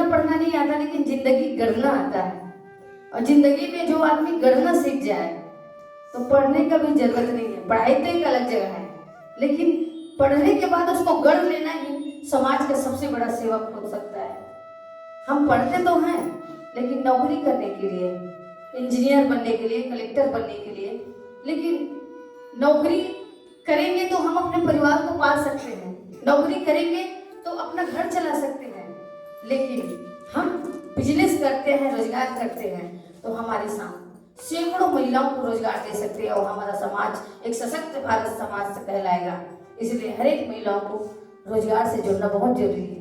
लिखना पढ़ना नहीं आता, लेकिन जिंदगी गढ़ना आता है। और जिंदगी में जो आदमी गढ़ना सीख जाए तो पढ़ने का भी जरूरत नहीं है। पढ़ाई तो एक अलग जगह है, लेकिन पढ़ने के बाद उसको गढ़ लेना ही समाज का सबसे बड़ा सेवक हो सकता है। हम पढ़ते तो हैं, लेकिन नौकरी करने के लिए, इंजीनियर बनने के लिए, कलेक्टर बनने के लिए, लेकिन नौकरी करेंगे तो हम अपने परिवार को पाल सकते हैं, नौकरी करेंगे तो अपना घर चला सकते हैं। लेकिन हम बिजनेस करते हैं, रोजगार करते हैं, तो हमारे साथ सैकड़ों महिलाओं को रोजगार दे सकते हैं और हमारा समाज एक सशक्त भारत समाज से कहलाएगा। इसलिए हर एक महिलाओं को रोजगार से जुड़ना बहुत जरूरी है।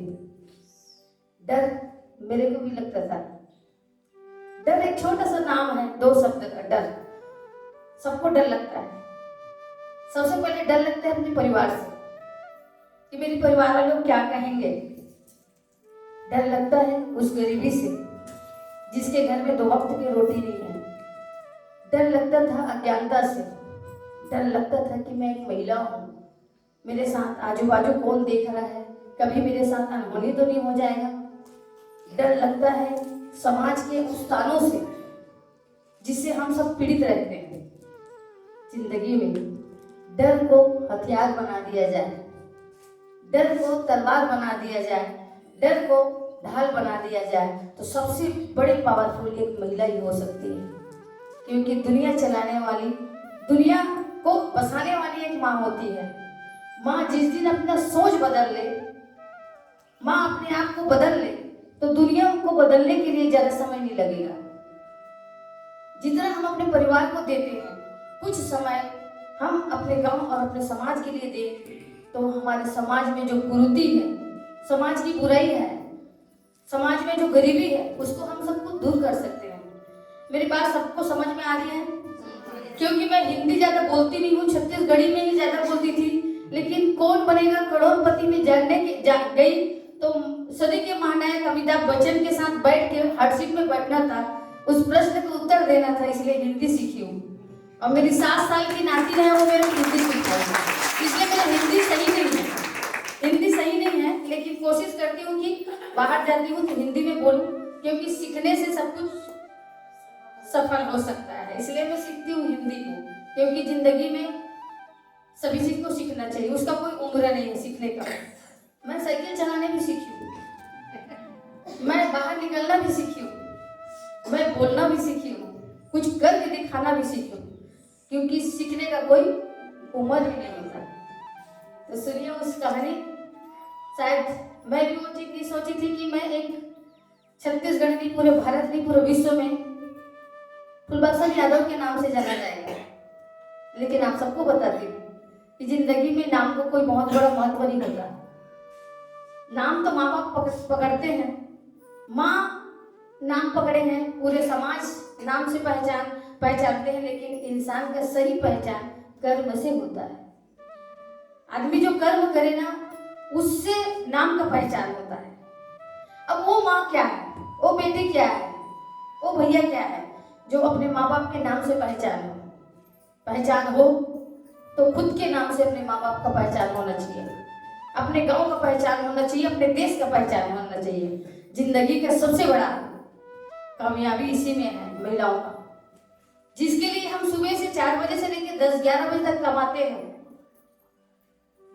डर मेरे को भी लगता था। डर एक छोटा सा नाम है, 2 शब्द का डर। सबको डर लगता है। सबसे पहले डर लगता है अपने परिवार से कि मेरे परिवार वाले लोग क्या कहेंगे। डर लगता है उस गरीबी से जिसके घर में 2 वक्त की रोटी नहीं है। डर लगता था अज्ञानता से। डर लगता था कि मैं एक महिला हूँ, मेरे साथ आजू बाजू कौन देख रहा है, कभी मेरे साथ अनहोनी तो नहीं हो जाएगा। डर लगता है समाज के उस तानों से जिससे हम सब पीड़ित रहते हैं। जिंदगी में डर को हथियार बना दिया जाए, डर को तलवार बना दिया जाए, डर को ढाल बना दिया जाए, तो सबसे बड़े पावरफुल एक महिला ही हो सकती है। क्योंकि दुनिया चलाने वाली, दुनिया को बसाने वाली एक माँ होती है। माँ जिस दिन अपना सोच बदल ले, माँ अपने आप को बदल ले, तो दुनिया को बदलने के लिए ज्यादा समय नहीं लगेगा। जितना हम अपने परिवार को देते हैं, कुछ समय हम अपने गांव और अपने समाज के लिए दें, तो हमारे समाज में जो कुरीति है, समाज की बुराई है, समाज में जो गरीबी है, उसको हम सबको दूर कर सकते हैं। मेरी बात सबको समझ में आ रही है? क्योंकि मैं हिंदी ज्यादा बोलती नहीं हूँ, छत्तीसगढ़ी में ही ज्यादा बोलती थी, लेकिन कौन बनेगा करोड़पति में गई तो सदी के महानायक अमिताभ बच्चन के साथ बैठ के हॉट सीट में बैठना था, उस प्रश्न का उत्तर देना था, इसलिए हिंदी सीखी हूँ। और मेरी 7 साल की नाती है, वो मेरे हिंदी सिखाई, इसलिए मेरा हिंदी सही नहीं है। हिंदी सही नहीं है, लेकिन कोशिश करती हूँ कि बाहर जाती हूँ तो हिंदी में बोलूँ, क्योंकि सीखने से सब कुछ सफल हो सकता है। इसलिए मैं सीखती हूँ हिंदी को, क्योंकि जिंदगी में सभी चीज को सीखना चाहिए, उसका कोई उम्र नहीं है सीखने का। मैं साइकिल चलाने भी सीखी हूँ, मैं बाहर निकलना भी सीखी हूँ, मैं बोलना भी सीखी हूँ, कुछ करके दिखाना भी सीखी हूँ, क्योंकि सीखने का कोई उम्र ही नहीं होता। तो सुनिए उस कहानी। शायद मैं भी सोची थी कि मैं एक छत्तीसगढ़ नहीं, पूरे भारत नहीं, पूरे विश्व में फुलबक्सन यादव के नाम से जाना जाएगा। लेकिन आप सबको बताती हूँ कि जिंदगी में नाम को कोई बहुत बड़ा महत्व नहीं होता। नाम तो माँ बाप पकड़ते हैं, माँ नाम पकड़े हैं, पूरे समाज नाम से पहचानते हैं, लेकिन इंसान का सही पहचान कर्म से होता है। आदमी जो कर्म करे ना, उससे नाम का पहचान होता है। अब वो माँ क्या है, वो बेटी क्या है, वो भैया क्या है, जो अपने माँ बाप के नाम से पहचान हो, तो खुद के नाम से अपने माँ बाप का पहचान होना चाहिए, अपने गांव का पहचान होना चाहिए, अपने देश का पहचान होना चाहिए। जिंदगी का सबसे बड़ा कामयाबी इसी में है महिलाओं का, जिसके लिए हम सुबह से 4 बजे से लेकर 10-11 बजे तक कमाते हैं।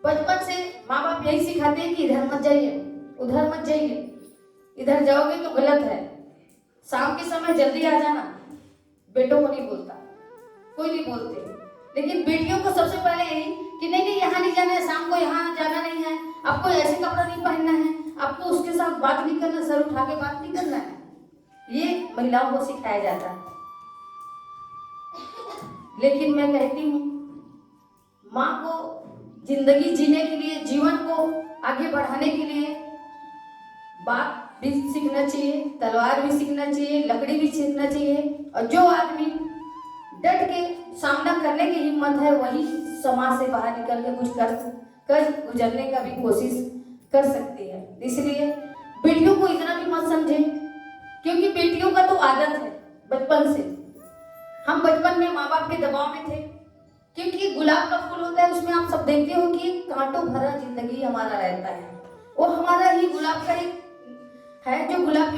बचपन से माँ बाप यही सिखाते हैं कि इधर मत जाइए, उधर मत जाइए, इधर जाओगे तो गलत है, शाम के समय जल्दी आ जाना। बेटों को नहीं बोलता, कोई नहीं बोलते, लेकिन बेटियों को सबसे पहले यही कि नहीं यहाँ नहीं जाना है, शाम को यहाँ जाना नहीं है, आपको ऐसे कपड़ा नहीं पहनना है, आपको उसके साथ बात नहीं करना, सर उठा के बात नहीं करना है। ये महिलाओं को सिखाया जाता है। लेकिन मैं कहती हूँ, माँ को जिंदगी जीने के लिए, जीवन को आगे बढ़ाने के लिए बात भी सीखना चाहिए, तलवार भी सीखना चाहिए, लकड़ी भी सीखना चाहिए। और जो आदमी डट के सामना करने की हिम्मत है, वही समाज से बाहर निकल के कुछ कर गुजरने का भी कोशिश कर सकती है। इसलिए बेटियों को इतना भी मत समझें, क्योंकि बेटियों का तो आदत है बचपन से। हम बचपन में माँ बाप के दबाव में थे, क्योंकि गुलाब का फूल होता है, उसमें आप सब देखते हो कि कांटों भरा जिंदगी हमारा रहता है। वो हमारा ही गुलाब का एक है, जो गुलाब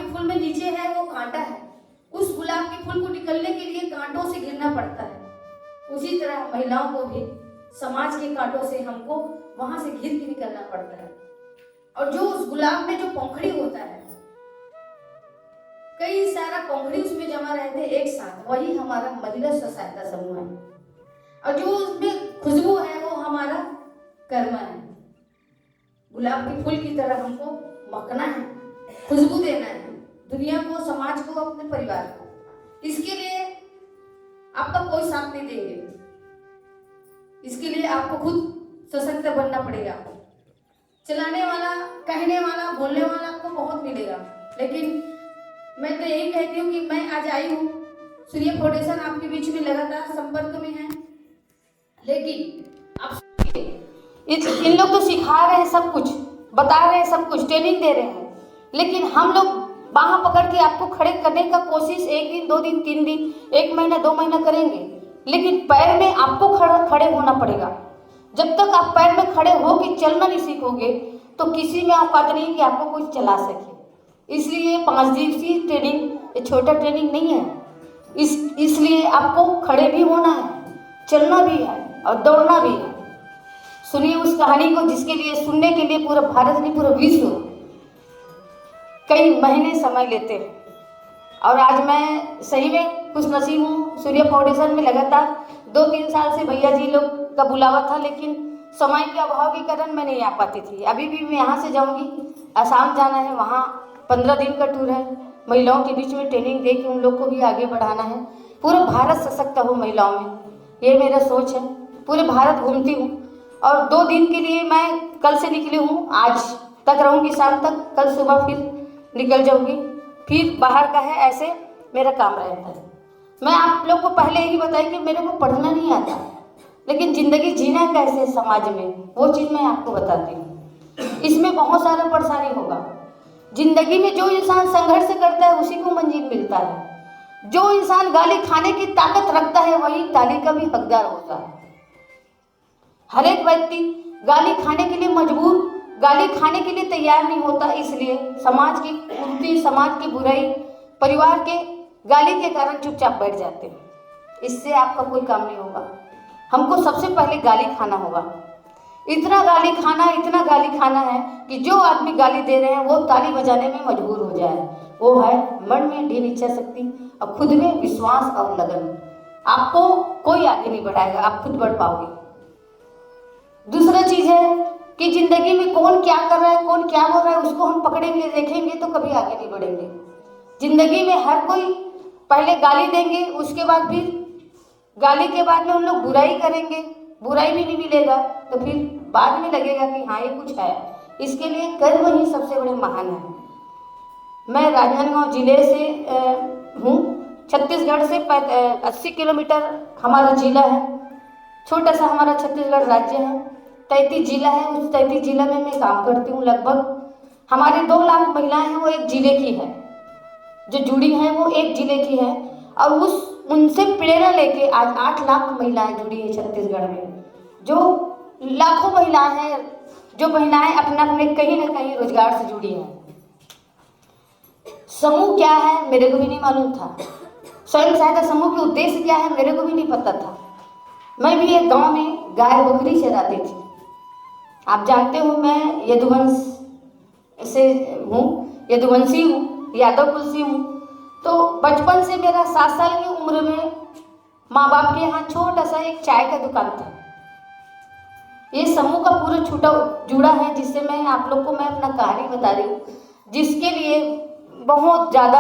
नीचे है वो कांटा है, उस गुलाब के फूल को निकलने के लिए कांटों से घिरना पड़ता है। उसी तरह महिलाओं को भी समाज के कांटों से हमको वहां से घिर के निकलना पड़ता है। और जो उस गुलाब में जो पंखड़ी होता है, कई सारा पंखड़ी उसमें जमा रहते हैं एक साथ, वही हमारा महिला स्व सहायता समूह है। और जो उसमें खुशबू है वो हमारा कर्म है। गुलाब के फूल की तरह हमको महकना है, खुशबू देना है दुनिया को, समाज को, अपने परिवार को। इसके लिए आपका कोई साथ नहीं देंगे, इसके लिए आपको खुद सशक्त बनना पड़ेगा। चलाने वाला, कहने वाला, बोलने वाला आपको बहुत मिलेगा, लेकिन मैं तो यही कहती हूँ कि मैं आज आई हूँ, सूर्य फाउंडेशन आपके बीच में लगातार संपर्क में है, लेकिन आप इन लोग तो सिखा रहे हैं सब कुछ, बता रहे हैं सब कुछ, ट्रेनिंग दे रहे हैं, लेकिन हम लोग बाਹਾਂ पकड़ के आपको खड़े करने का कोशिश 1 दिन 2 दिन 3 दिन 1 महीना 2 महीना करेंगे, लेकिन पैर में आपको खड़े होना पड़ेगा। जब तक आप पैर में खड़े हो के चलना नहीं सीखोगे तो किसी में औकात नहीं कि आपको कुछ चला सके। इसलिए 5 दिवसीय ट्रेनिंग ये छोटा ट्रेनिंग नहीं है। इसलिए आपको खड़े भी होना है, चलना भी है और दौड़ना भी है। सुनिए उस कहानी को जिसके लिए सुनने के लिए पूरा भारत नहीं पूरा विश्व कई महीने समय लेते हैं। और आज मैं सही में खुश नसीब हूँ, सूर्य फाउंडेशन में लगातार 2-3 साल से भैया जी लोग का बुलावा था, लेकिन समय के अभाव के कारण मैं नहीं आ पाती थी। अभी भी मैं यहाँ से जाऊँगी, आसाम जाना है, वहाँ 15 दिन का टूर है, महिलाओं के बीच में ट्रेनिंग दे के उन लोग को भी आगे बढ़ाना है। पूरा भारत सशक्त हो महिलाओं में, ये मेरा सोच है। पूरे भारत घूमती हूँ और 2 दिन के लिए मैं कल से निकली हूँ, आज तक रहूँगी शाम तक, कल सुबह फिर निकल जाऊँगी, फिर बाहर का है, ऐसे मेरा काम रहता है। मैं आप लोग को पहले ही बताई कि मेरे को पढ़ना नहीं आता, लेकिन ज़िंदगी जीना कैसे समाज में वो चीज़ मैं आपको बताती हूँ। इसमें बहुत सारा परेशानी होगा। ज़िंदगी में जो इंसान संघर्ष करता है उसी को मंजिल मिलता है। जो इंसान गाली खाने की ताकत रखता है वही ताली का भी हकदार होता है। हर एक व्यक्ति गाली खाने के लिए मजबूर, गाली खाने के लिए तैयार नहीं होता। इसलिए समाज की उल्टी, समाज की बुराई, परिवार के गाली के कारण चुपचाप बैठ जाते हैं। इससे आपका कोई काम नहीं होगा। हमको सबसे पहले गाली खाना होगा। इतना गाली खाना है कि जो आदमी गाली दे रहे हैं वो ताली बजाने में मजबूर हो जाए। वो है मन में ढील इच्छा शक्ति और खुद में विश्वास और लगन। आपको कोई आगे नहीं बढ़ाएगा, आप खुद बढ़ पाओगे। दूसरा चीज़ है कि जिंदगी में कौन क्या कर रहा है, कौन क्या बोल रहा है, उसको हम पकड़ेंगे, देखेंगे तो कभी आगे नहीं बढ़ेंगे। जिंदगी में हर कोई पहले गाली देंगे, उसके बाद फिर गाली के बाद में उन लोग बुराई करेंगे, बुराई भी नहीं मिलेगा तो फिर बाद में लगेगा कि हाँ ये कुछ है। इसके लिए कर्म ही सबसे बड़े महान है। मैं राजनांदगांव जिले से हूँ। छत्तीसगढ़ से 80 किलोमीटर हमारा जिला है। छोटा सा हमारा छत्तीसगढ़ राज्य है, 33 जिला है। उस 33 जिला में मैं काम करती हूँ। लगभग हमारे 2 लाख महिलाएं हैं, वो एक जिले की है, जो जुड़ी हैं वो एक जिले की है। और उनसे प्रेरणा लेके आज 8 लाख महिलाएं जुड़ी है छत्तीसगढ़ में, जो लाखों महिलाएं हैं, जो महिलाएं अपने अपने कहीं ना कहीं रोजगार से जुड़ी हैं। समूह क्या है मेरे को भी नहीं मालूम था। स्वयं सहायता समूह के उद्देश्य क्या है मेरे को भी नहीं पता था। मैं भी एक गांव में गाय बकरी चराती थी। आप जानते हो मैं यदुवंश से हूँ, यदुवंशी हूँ, यादव कुल से हूँ। तो बचपन से मेरा 7 साल की उम्र में माँ बाप के यहाँ छोटा सा एक चाय का दुकान था। ये समूह का पूरा छूटा जुड़ा है, जिससे मैं आप लोग को मैं अपना कहानी बता रही हूँ, जिसके लिए बहुत ज़्यादा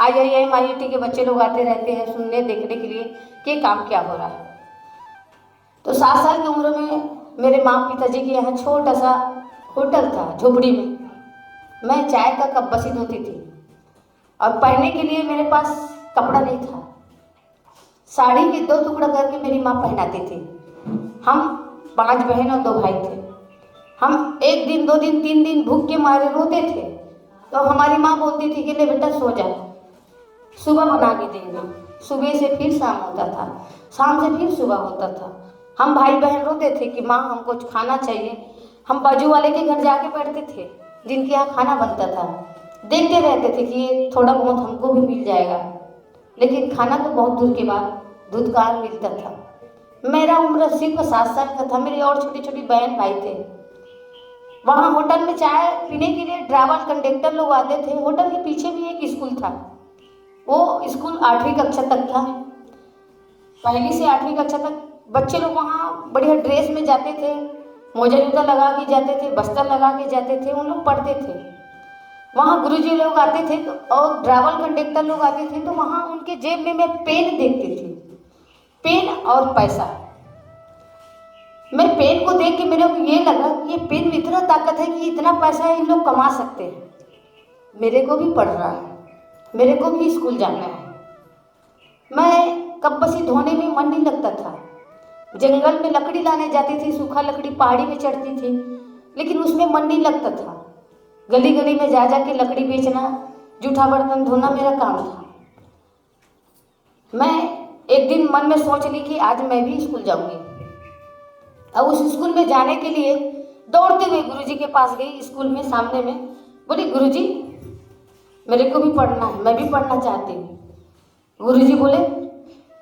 IIM IIT के बच्चे लोग आते रहते हैं सुनने देखने के लिए कि काम क्या हो रहा है। तो 7 साल की उम्र में मेरे माँ पिताजी के यहाँ छोटा सा होटल था झोपड़ी में। मैं चाय का कप बसी धोती थी और पहनने के लिए मेरे पास कपड़ा नहीं था। साड़ी के 2 टुकड़ा करके मेरी माँ पहनाती थी। हम 5 बहन और 2 भाई थे। हम 1 दिन 2 दिन 3 दिन भूख के मारे रोते थे, तो हमारी माँ बोलती थी कि ले बेटा सो जा, सुबह बना के देंगे। सुबह से फिर शाम होता था, शाम से फिर सुबह होता था। हम भाई बहन रोते थे कि माँ हमको कुछ खाना चाहिए। हम बाजू वाले के घर जाके बैठते थे जिनके यहाँ खाना बनता था। देखते रहते थे कि ये थोड़ा बहुत हमको भी मिल जाएगा, लेकिन खाना तो बहुत दूर के बाद धुतकार मिलता था। मेरा उम्र सिर्फ 7 साल का था, मेरी और छोटी छोटी बहन भाई थे। वहाँ होटल में चाय पीने के लिए ड्राइवर कंडक्टर लोग आते थे। होटल के पीछे भी एक स्कूल था, वो स्कूल 8वीं कक्षा तक था। 1ली से 8वीं कक्षा तक बच्चे लोग वहाँ बढ़िया ड्रेस में जाते थे, मोजा जूता लगा के जाते थे, बस्तर लगा के जाते थे, उन लोग पढ़ते थे। वहाँ गुरुजी लोग आते थे और ड्राइवर कंडक्टर लोग आते थे, तो वहाँ उनके जेब में मैं पेन देखती थी, पेन और पैसा। मैं पेन को देख के मेरे को ये लगा कि ये पेन में इतना ताकत है कि इतना पैसा इन लोग कमा सकते हैं। मेरे को भी पढ़ना है, मेरे को भी स्कूल जाना है। मैं कब्बसी धोने में मन नहीं लगता था। जंगल में लकड़ी लाने जाती थी, सूखा लकड़ी पहाड़ी में चढ़ती थी, लेकिन उसमें मन नहीं लगता था। गली गली में जा जा के लकड़ी बेचना, जूठा बर्तन धोना मेरा काम था। मैं एक दिन मन में सोच ली कि आज मैं भी स्कूल जाऊंगी। अब उस स्कूल में जाने के लिए दौड़ते हुए गुरुजी के पास गई। स्कूल में सामने में बोली, गुरुजी मेरे को भी पढ़ना है, मैं भी पढ़ना चाहती हूँ। गुरुजी बोले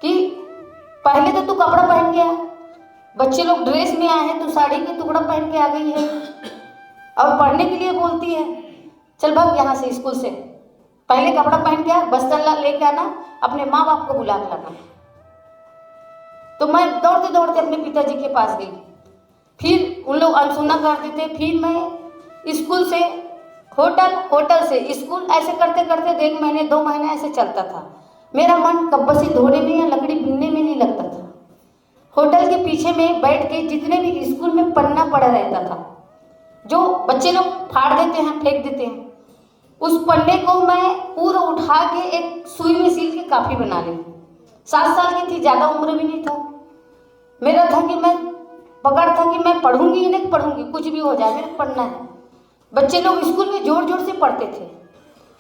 कि पहले तो तू कपड़ा पहन के आ, बच्चे लोग ड्रेस में आए हैं, तू साड़ी का टुकड़ा पहन के आ गई है और पढ़ने के लिए बोलती है। चल भाग यहाँ से, स्कूल से पहले कपड़ा पहन के आ, बस्तर लेके आना, अपने माँ बाप को बुला के लाना। तो मैं दौड़ते दौड़ते अपने पिताजी के पास गई। फिर उन लोग अनसुना करते थे। फिर मैं स्कूल से होटल, होटल से स्कूल, ऐसे करते करते 1 महीने 2 महीने ऐसे चलता था। मेरा मन कब्बसी धोने में या लकड़ी बीनने में नहीं लगता था। होटल के पीछे में बैठ के जितने भी स्कूल में पन्ना पड़ा रहता था, जो बच्चे लोग फाड़ देते हैं, फेंक देते हैं, उस पन्ने को मैं पूरा उठा के एक सुई में सील के काफी बना ली। 7 साल की थी, ज़्यादा उम्र भी नहीं था। मेरा था कि मैं पकड़ था कि मैं पढ़ूंगी या नहीं पढ़ूंगी, कुछ भी हो जाए, मेरे को पढ़ना है। बच्चे लोग स्कूल में जोर जोर से पढ़ते थे,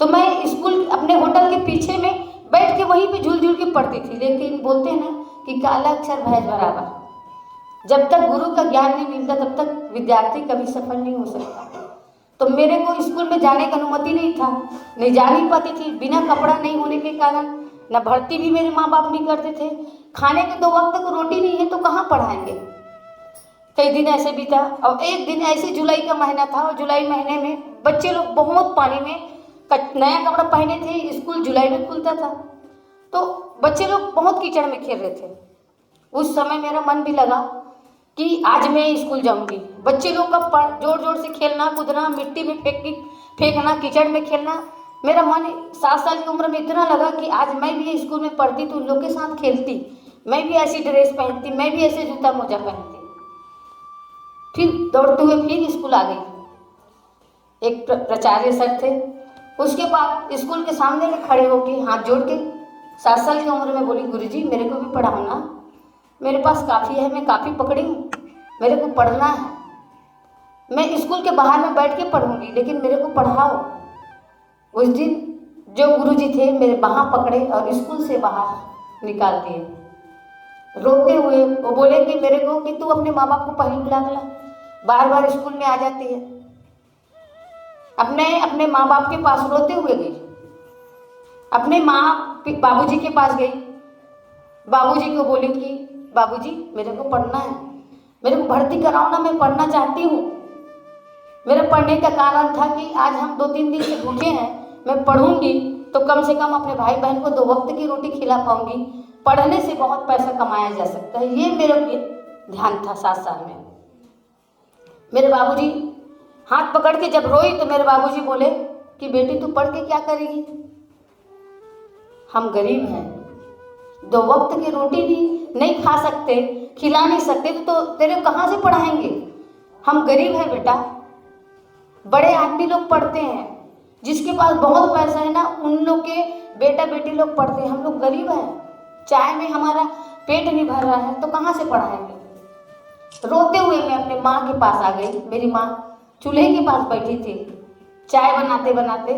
तो मैं स्कूल अपने होटल के पीछे में बैठ के वहीं पे झूल झूल के पढ़ती थी। लेकिन बोलते हैं ना कि काला अक्षर भैंस बराबर, जब तक गुरु का ज्ञान नहीं मिलता तब तक विद्यार्थी कभी सफल नहीं हो सकता। तो मेरे को स्कूल में जाने की अनुमति नहीं था, नहीं जा नहीं पाती थी। बिना कपड़ा नहीं होने के कारण न भर्ती भी मेरे माँ बाप नहीं करते थे। खाने के 2 वक्त को रोटी नहीं है तो कहाँ पढ़ाएंगे। कई दिन ऐसे बीता और एक दिन ऐसे जुलाई का महीना था, और जुलाई महीने में बच्चे लोग बहुत पानी में नया कपड़ा पहने थे। स्कूल जुलाई में खुलता था, तो बच्चे लोग बहुत कीचड़ में खेल रहे थे। उस समय मेरा मन भी लगा कि आज मैं स्कूल जाऊंगी। बच्चे लोग का जोर जोर से खेलना कूदना, मिट्टी में फेंकना, कीचड़ में खेलना, मेरा मन 7 साल की उम्र में इतना लगा कि आज मैं भी स्कूल में पढ़ती तो उन लोग के साथ खेलती, मैं भी ऐसी ड्रेस पहनती, मैं भी ऐसे जूता मोजा पहनती। फिर दौड़ते हुए फिर स्कूल आ गई। एक प्राचार्य सर थे, उसके बाद स्कूल के सामने में खड़े होके हाथ जोड़ के 7 साल की उम्र में बोली, गुरुजी मेरे को भी पढ़ाओ ना, मेरे पास काफ़ी है, मैं काफ़ी पकड़ी हूँ, मेरे को पढ़ना है। मैं स्कूल के बाहर में बैठ के पढ़ूंगी, लेकिन मेरे को पढ़ाओ। उस दिन जो गुरुजी थे मेरे बाहाँ पकड़े और स्कूल से बाहर निकाल दिए। रोते हुए वो बोले कि मेरे को कि तू अपने माँ बाप को पहले बुला ला, बार बार स्कूल में आ जाती है। अपने माँ बाप के पास रोते हुए गई, अपने बाबूजी के पास गई। बाबूजी को बोली कि बाबूजी मेरे को पढ़ना है, मेरे को भर्ती कराओ ना, मैं पढ़ना चाहती हूँ। मेरे पढ़ने का कारण था कि आज हम 2-3 दिन से भूखे हैं, मैं पढ़ूंगी तो कम से कम अपने भाई बहन को 2 वक्त की रोटी खिला पाऊंगी। पढ़ने से बहुत पैसा कमाया जा सकता है, ये मेरा ध्यान था 7 साल में। मेरे बाबूजी हाथ पकड़ के जब रोई तो मेरे बाबूजी बोले कि बेटी तू पढ़ के क्या करेगी, हम गरीब हैं, 2 वक्त की रोटी भी नहीं खा सकते, खिला नहीं सकते, तो तेरे कहाँ से पढ़ाएंगे, हम गरीब हैं बेटा। बड़े आदमी लोग पढ़ते हैं, जिसके पास बहुत पैसा है ना, उन लोग के बेटा बेटी लोग पढ़ते हैं, हम लोग गरीब हैं, चाय में हमारा पेट नहीं भर रहा है तो कहाँ से पढ़ाएंगे। रोते हुए मैं अपने माँ के पास आ गई। मेरी माँ चूल्हे के पास बैठी थी, चाय बनाते बनाते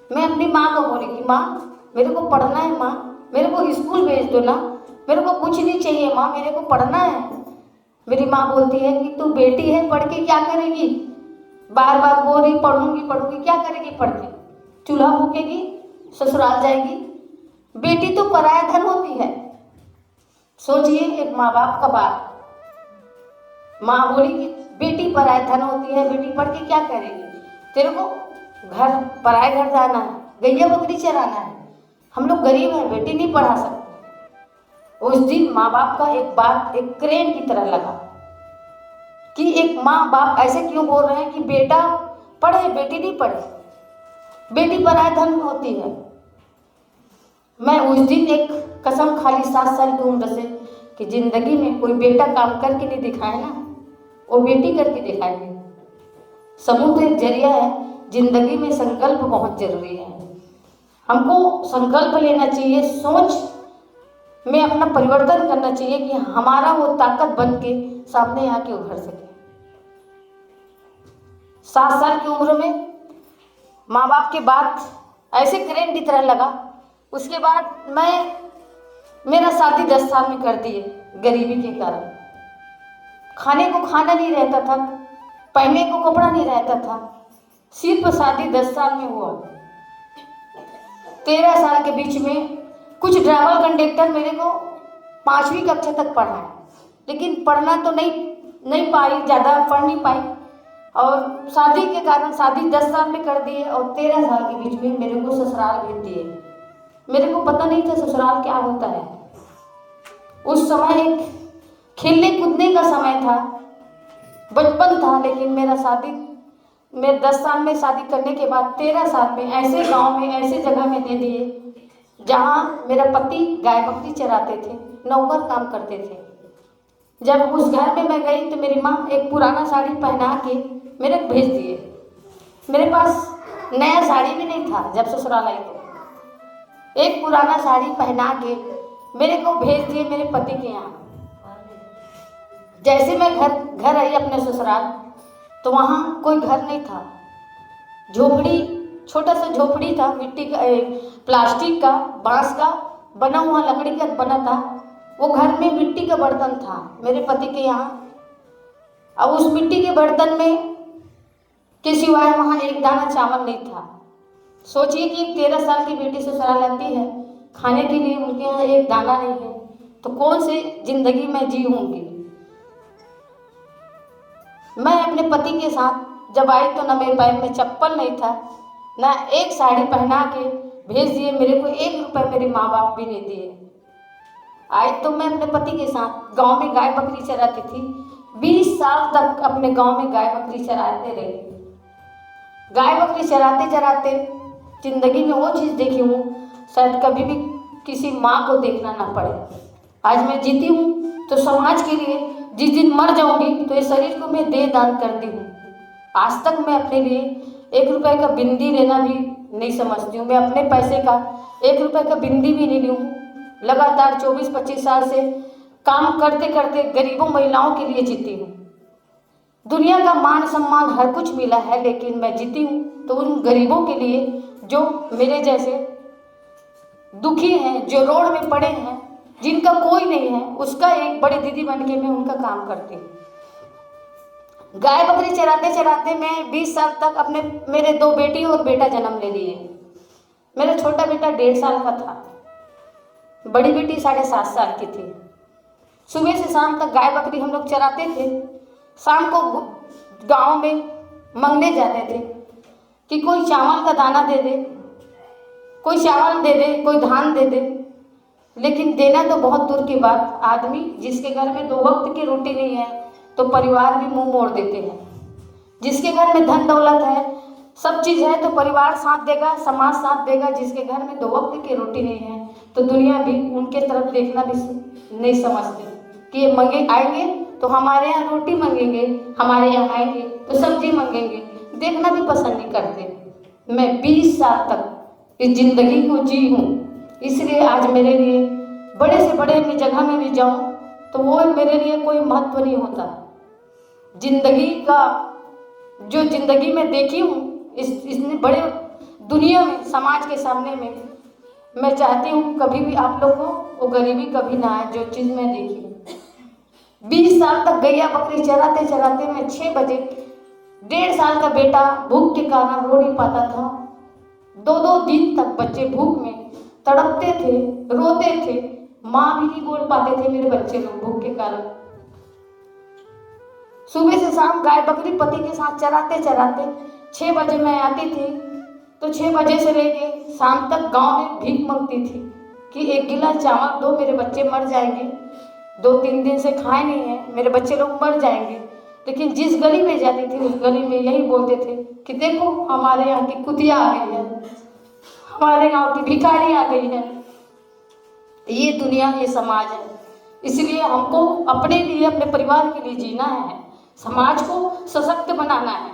मैं अपनी माँ को बोली कि माँ मेरे को पढ़ना है, माँ मेरे को स्कूल भेज दो ना, मेरे को कुछ नहीं चाहिए माँ, मेरे को पढ़ना है। मेरी माँ बोलती है कि तू बेटी है, पढ़ के क्या करेगी, बार बार बोल रही पढ़ूंगी पढ़ूंगी, क्या करेगी पढ़ के। चूल्हा फूकेगी, ससुराल जाएगी। बेटी तो पराया धन होती है। सोचिए एक माँ बाप का बात, माँ बोली कि बेटी पराया धन होती है, बेटी पढ़ के क्या करेगी, तेरे को घर पराए घर जाना है, गैया बकरी चराना है, हम लोग गरीब हैं, बेटी नहीं पढ़ा सकते। उस दिन माँ बाप का एक बात एक क्रेन की तरह लगा कि एक माँ बाप ऐसे क्यों बोल रहे हैं कि बेटा पढ़े बेटी नहीं पढ़े, बेटी पराया धन होती है। मैं उस दिन एक कसम खा ली 7 साल की उम्र से कि जिंदगी में कोई बेटा काम करके नहीं दिखाए ना, वो बेटी करके दिखाएगी। सबूत एक जरिया है, जिंदगी में संकल्प बहुत जरूरी है। हमको संकल्प लेना चाहिए, सोच में अपना परिवर्तन करना चाहिए कि हमारा वो ताकत बन के सामने आके उभर सके। 7 साल की उम्र में माँ बाप की बात ऐसे करेंट की तरह लगा। उसके बाद मेरा शादी 10 साल में कर दिए गरीबी के कारण। खाने को खाना नहीं रहता था, पहनने को कपड़ा नहीं रहता था। सिर्फ शादी 10 साल में हुआ। 13 साल के बीच में कुछ ड्राइवर कंडक्टर मेरे को 5वीं कक्षा तक पढ़ाए, लेकिन पढ़ना तो नहीं पाई, ज़्यादा पढ़ नहीं पाई। और शादी के कारण शादी 10 साल में कर दिए और 13 साल के बीच में मेरे को ससुराल भेज दिए। मेरे को पता नहीं था ससुराल क्या होता है। उस समय एक खेलने कूदने का समय था, बचपन था, लेकिन मेरे 10 साल में शादी करने के बाद 13 साल में ऐसे गांव में ऐसे जगह में दे दिए जहां मेरा पति गाय बकरी चराते थे, नौकर काम करते थे। जब उस घर में मैं गई तो मेरी माँ एक पुराना साड़ी पहना के मेरे को भेज दिए। मेरे पास नया साड़ी भी नहीं था। जब ससुराल आई तो एक पुराना साड़ी पहना के मेरे को भेज दिए मेरे पति के यहाँ। जैसे मैं घर आई अपने ससुराल तो वहाँ कोई घर नहीं था। झोपड़ी, छोटा सा झोपड़ी था, मिट्टी का, प्लास्टिक का, बांस का बना हुआ, लकड़ी का बना था। वो घर में मिट्टी का बर्तन था मेरे पति के यहाँ। अब उस मिट्टी के बर्तन में के सिवाय वहाँ एक दाना चावल नहीं था। सोचिए कि एक 13 साल की बेटी ससुराल आती है, खाने के लिए उनके यहाँ एक दाना नहीं है, तो कौन सी जिंदगी में जी होंगी। मैं अपने पति के साथ जब आई तो न मेरे पैर में चप्पल नहीं था, ना एक साड़ी पहना के भेज दिए। मेरे को 1 रुपये मेरे माँ बाप भी नहीं दिए। आज तो मैं अपने पति के साथ गांव में गाय बकरी चराती थी। 20 साल तक अपने गांव में गाय बकरी चराते रहे। गाय बकरी चराते चराते जिंदगी में वो चीज़ देखी हूँ शायद कभी भी किसी माँ को देखना ना पड़े। आज मैं जीती हूँ तो समाज के लिए, जिस दिन मर जाऊंगी तो इस शरीर को मैं दे दान करती हूँ। आज तक मैं अपने लिए 1 रुपये का बिंदी लेना भी नहीं समझती हूँ। मैं अपने पैसे का 1 रुपये का बिंदी भी नहीं लूँ। लगातार 24-25 साल से काम करते करते गरीबों महिलाओं के लिए जीती हूँ। दुनिया का मान सम्मान हर कुछ मिला है, लेकिन मैं जीती हूँ तो उन गरीबों के लिए जो मेरे जैसे दुखी हैं, जो रोड में पड़े हैं, जिनका कोई नहीं है, उसका एक बड़ी दीदी बन के मैं उनका काम करती हूँ। गाय बकरी चराते चराते मैं 20 साल तक मेरे 2 बेटी और बेटा जन्म ले लिए। मेरा छोटा बेटा 1.5 साल का था, बड़ी बेटी 7.5 साल की थी। सुबह से शाम तक गाय बकरी हम लोग चराते थे। शाम को गांव में मांगने जाते थे कि कोई चावल का दाना दे दे, कोई चावल दे दे, कोई धान दे दे। लेकिन देना तो बहुत दूर की बात, आदमी जिसके घर में 2 वक्त की रोटी नहीं है तो परिवार भी मुंह मोड़ देते हैं। जिसके घर में धन दौलत है, सब चीज़ है, तो परिवार साथ देगा, समाज साथ देगा। जिसके घर में 2 वक्त की रोटी नहीं है तो दुनिया भी उनके तरफ देखना भी नहीं समझती कि ये मंगे आएंगे तो हमारे यहाँ रोटी मांगेंगे, हमारे यहाँ आएंगे तो सब्जी मांगेंगे, देखना भी पसंद नहीं करते। मैं 20 साल तक इस जिंदगी को जी हूँ, इसलिए आज मेरे लिए बड़े से बड़े मैं जगह में भी जाऊँ तो वो मेरे लिए कोई महत्व नहीं होता। जिंदगी का जो जिंदगी में देखी हूँ इसने बड़े दुनिया में, समाज के सामने में, मैं चाहती हूँ कभी भी आप लोग को वो गरीबी कभी ना आए जो चीज़ मैं देखी हूँ। 20 साल तक गैया बकरी चराते चराते मैं 6 बजे 1.5 साल का बेटा भूख के कारण रो नहीं पाता था। 2-2 दिन तक बच्चे भूख में तड़पते थे, रोते थे, माँ भी नहीं बोल पाते थे मेरे बच्चे लोग भूख के कारण। सुबह से शाम गाय बकरी पति के साथ चराते चराते 6 बजे मैं आती थी, तो 6 बजे से लेके शाम तक गांव में भीख मांगती थी कि 1 गिलास चावल दो, मेरे बच्चे मर जाएंगे, 2-3 दिन से खाए नहीं है, मेरे बच्चे लोग मर जाएंगे। लेकिन जिस गली में जाती थी उस गली में यही बोलते थे कि देखो हमारे यहाँ की कुतिया आ गई है, हमारे गांव की भिखारी आ गई है। ये दुनिया, ये समाज है। इसलिए हमको अपने लिए, अपने परिवार के लिए जीना है, समाज को सशक्त बनाना है।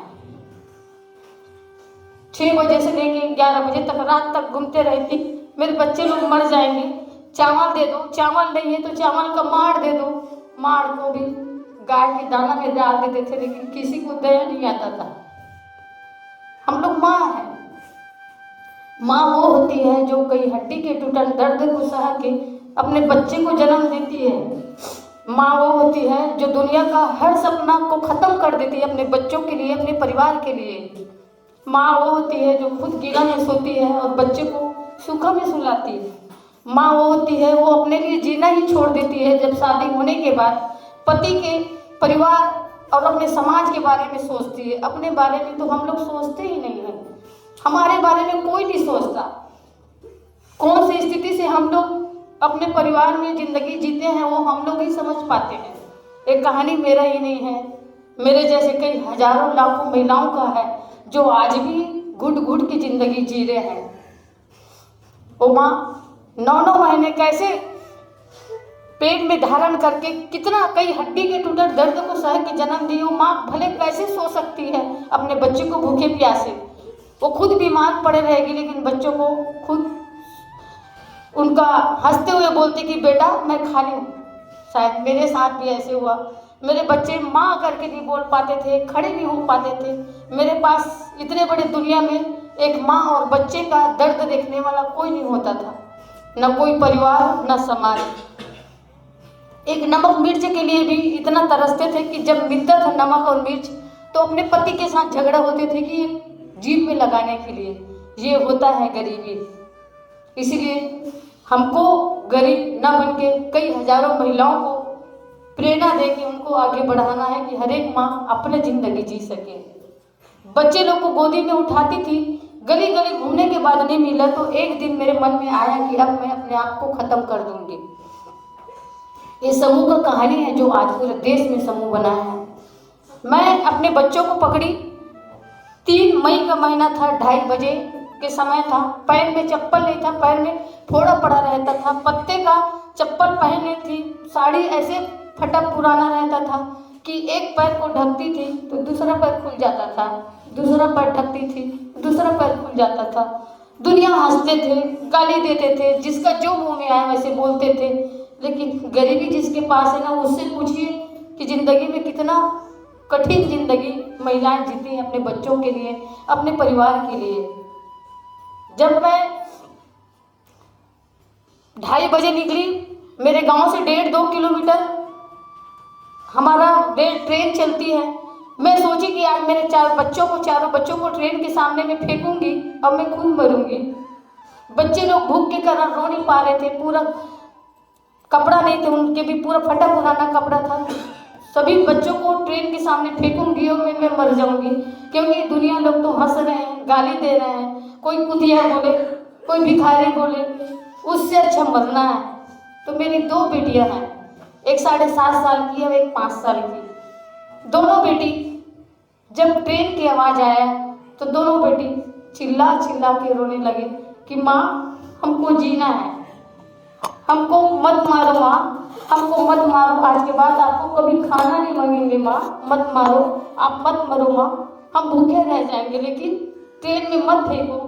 6 बजे से लेके 11 बजे तक रात तक घूमते रहती, मेरे बच्चे लोग मर जाएंगे, चावल दे दो, चावल नहीं है तो चावल का माड़ दे दो। माड़ को भी गाय के दाना में डाल देते थे, लेकिन किसी को दया नहीं आता था। हम लोग माँ हैं। माँ वो होती है जो कई हड्डी के टूटन दर्द को सह के अपने बच्चे को जन्म देती है। माँ वो होती है जो दुनिया का हर सपना को खत्म कर देती है अपने बच्चों के लिए, अपने परिवार के लिए। माँ वो होती है जो खुद गीला में सोती है और बच्चे को सूखा में सुलाती है। माँ वो होती है वो अपने लिए जीना ही छोड़ देती है जब शादी होने के बाद पति के परिवार और अपने समाज के बारे में सोचती है। अपने बारे में तो हम लोग सोचते ही नहीं हैं, हमारे बारे में कोई नहीं सोचता। कौन सी स्थिति से हम लोग अपने परिवार में जिंदगी जीते हैं वो हम लोग ही समझ पाते हैं। एक कहानी मेरा ही नहीं है, मेरे जैसे कई हजारों लाखों महिलाओं का है जो आज भी घुट घुट की जिंदगी जी रहे हैं। वो माँ 9-9 महीने कैसे पेट में धारण करके कितना कई हड्डी के टूटे दर्द को सह के जन्म दी। वो माँ भले कैसे सो सकती है अपने बच्चे को भूखे प्यासे। वो खुद बीमार पड़े रहेगी लेकिन बच्चों को खुद उनका हंसते हुए बोलती कि बेटा मैं खा लूँ। शायद मेरे साथ भी ऐसे हुआ। मेरे बच्चे माँ करके नहीं बोल पाते थे, खड़े नहीं हो पाते थे। मेरे पास इतने बड़े दुनिया में एक माँ और बच्चे का दर्द देखने वाला कोई नहीं होता था, न कोई परिवार न समाज। एक नमक मिर्च के लिए भी इतना तरसते थे कि जब मिलता था नमक और मिर्च तो अपने पति के साथ झगड़ा होते थे कि जीभ में लगाने के लिए। ये होता है गरीबी। इसीलिए हमको गरीब न बन के कई हजारों महिलाओं को प्रेरणा दे के उनको आगे बढ़ाना है कि हर एक माँ अपने जिंदगी जी सके। बच्चे लोग को गोदी में उठाती थी, गली गली घूमने के बाद नहीं मिला तो एक दिन मेरे मन में आया कि अब मैं अपने आप को खत्म कर दूंगी। ये समूह का कहानी है जो आज पूरे देश में समूह बना है। मैं अपने बच्चों को पकड़ी, 3 मई का महीना था, 2:30 बजे के समय था। पैर में चप्पल नहीं था, पैर में फोड़ा पड़ा रहता था, पत्ते का चप्पल पहने थी, साड़ी ऐसे फटा पुराना रहता था कि एक पैर को ढकती थी तो दूसरा पैर खुल जाता था, दूसरा पैर ढकती थी दूसरा पैर खुल जाता था। दुनिया हंसते थे, गाली देते थे, जिसका जो मुंह में आया वैसे बोलते थे। लेकिन गरीबी जिसके पास है ना, उससे पूछिए कि जिंदगी में कितना कठिन जिंदगी महिलाएं जीती हैं अपने बच्चों के लिए, अपने परिवार के लिए। जब मैं 2:30 बजे निकली, मेरे गांव से 1.5-2 किलोमीटर हमारा ट्रेन चलती है। मैं सोची कि आज मेरे चारों बच्चों को ट्रेन के सामने में फेंकूंगी, अब मैं खुद मरूंगी। बच्चे लोग भूख के कारण रो नहीं पा रहे थे, पूरा कपड़ा नहीं थे उनके भी, पूरा फटा पुराना कपड़ा था। सभी बच्चों को ट्रेन के सामने फेंकूंगी और मैं मर जाऊंगी, क्योंकि दुनिया लोग तो हंस रहे हैं, गाली दे रहे हैं, कोई कुतिया बोले, कोई भिखारी बोले, उससे अच्छा मरना है। तो मेरी 2 बेटियां हैं, एक 7.5 साल की और एक 5 साल की। दोनों बेटी जब ट्रेन की आवाज़ आया तो दोनों बेटी चिल्ला चिल्ला के रोने लगे कि माँ हमको जीना है, हमको मत मारो माँ, हमको मत मारो, आज के बाद आपको कभी खाना नहीं मांगेंगे माँ, मत मारो, आप मत मरो माँ, हम भूखे रह जाएंगे लेकिन ट्रेन में मत फेंको।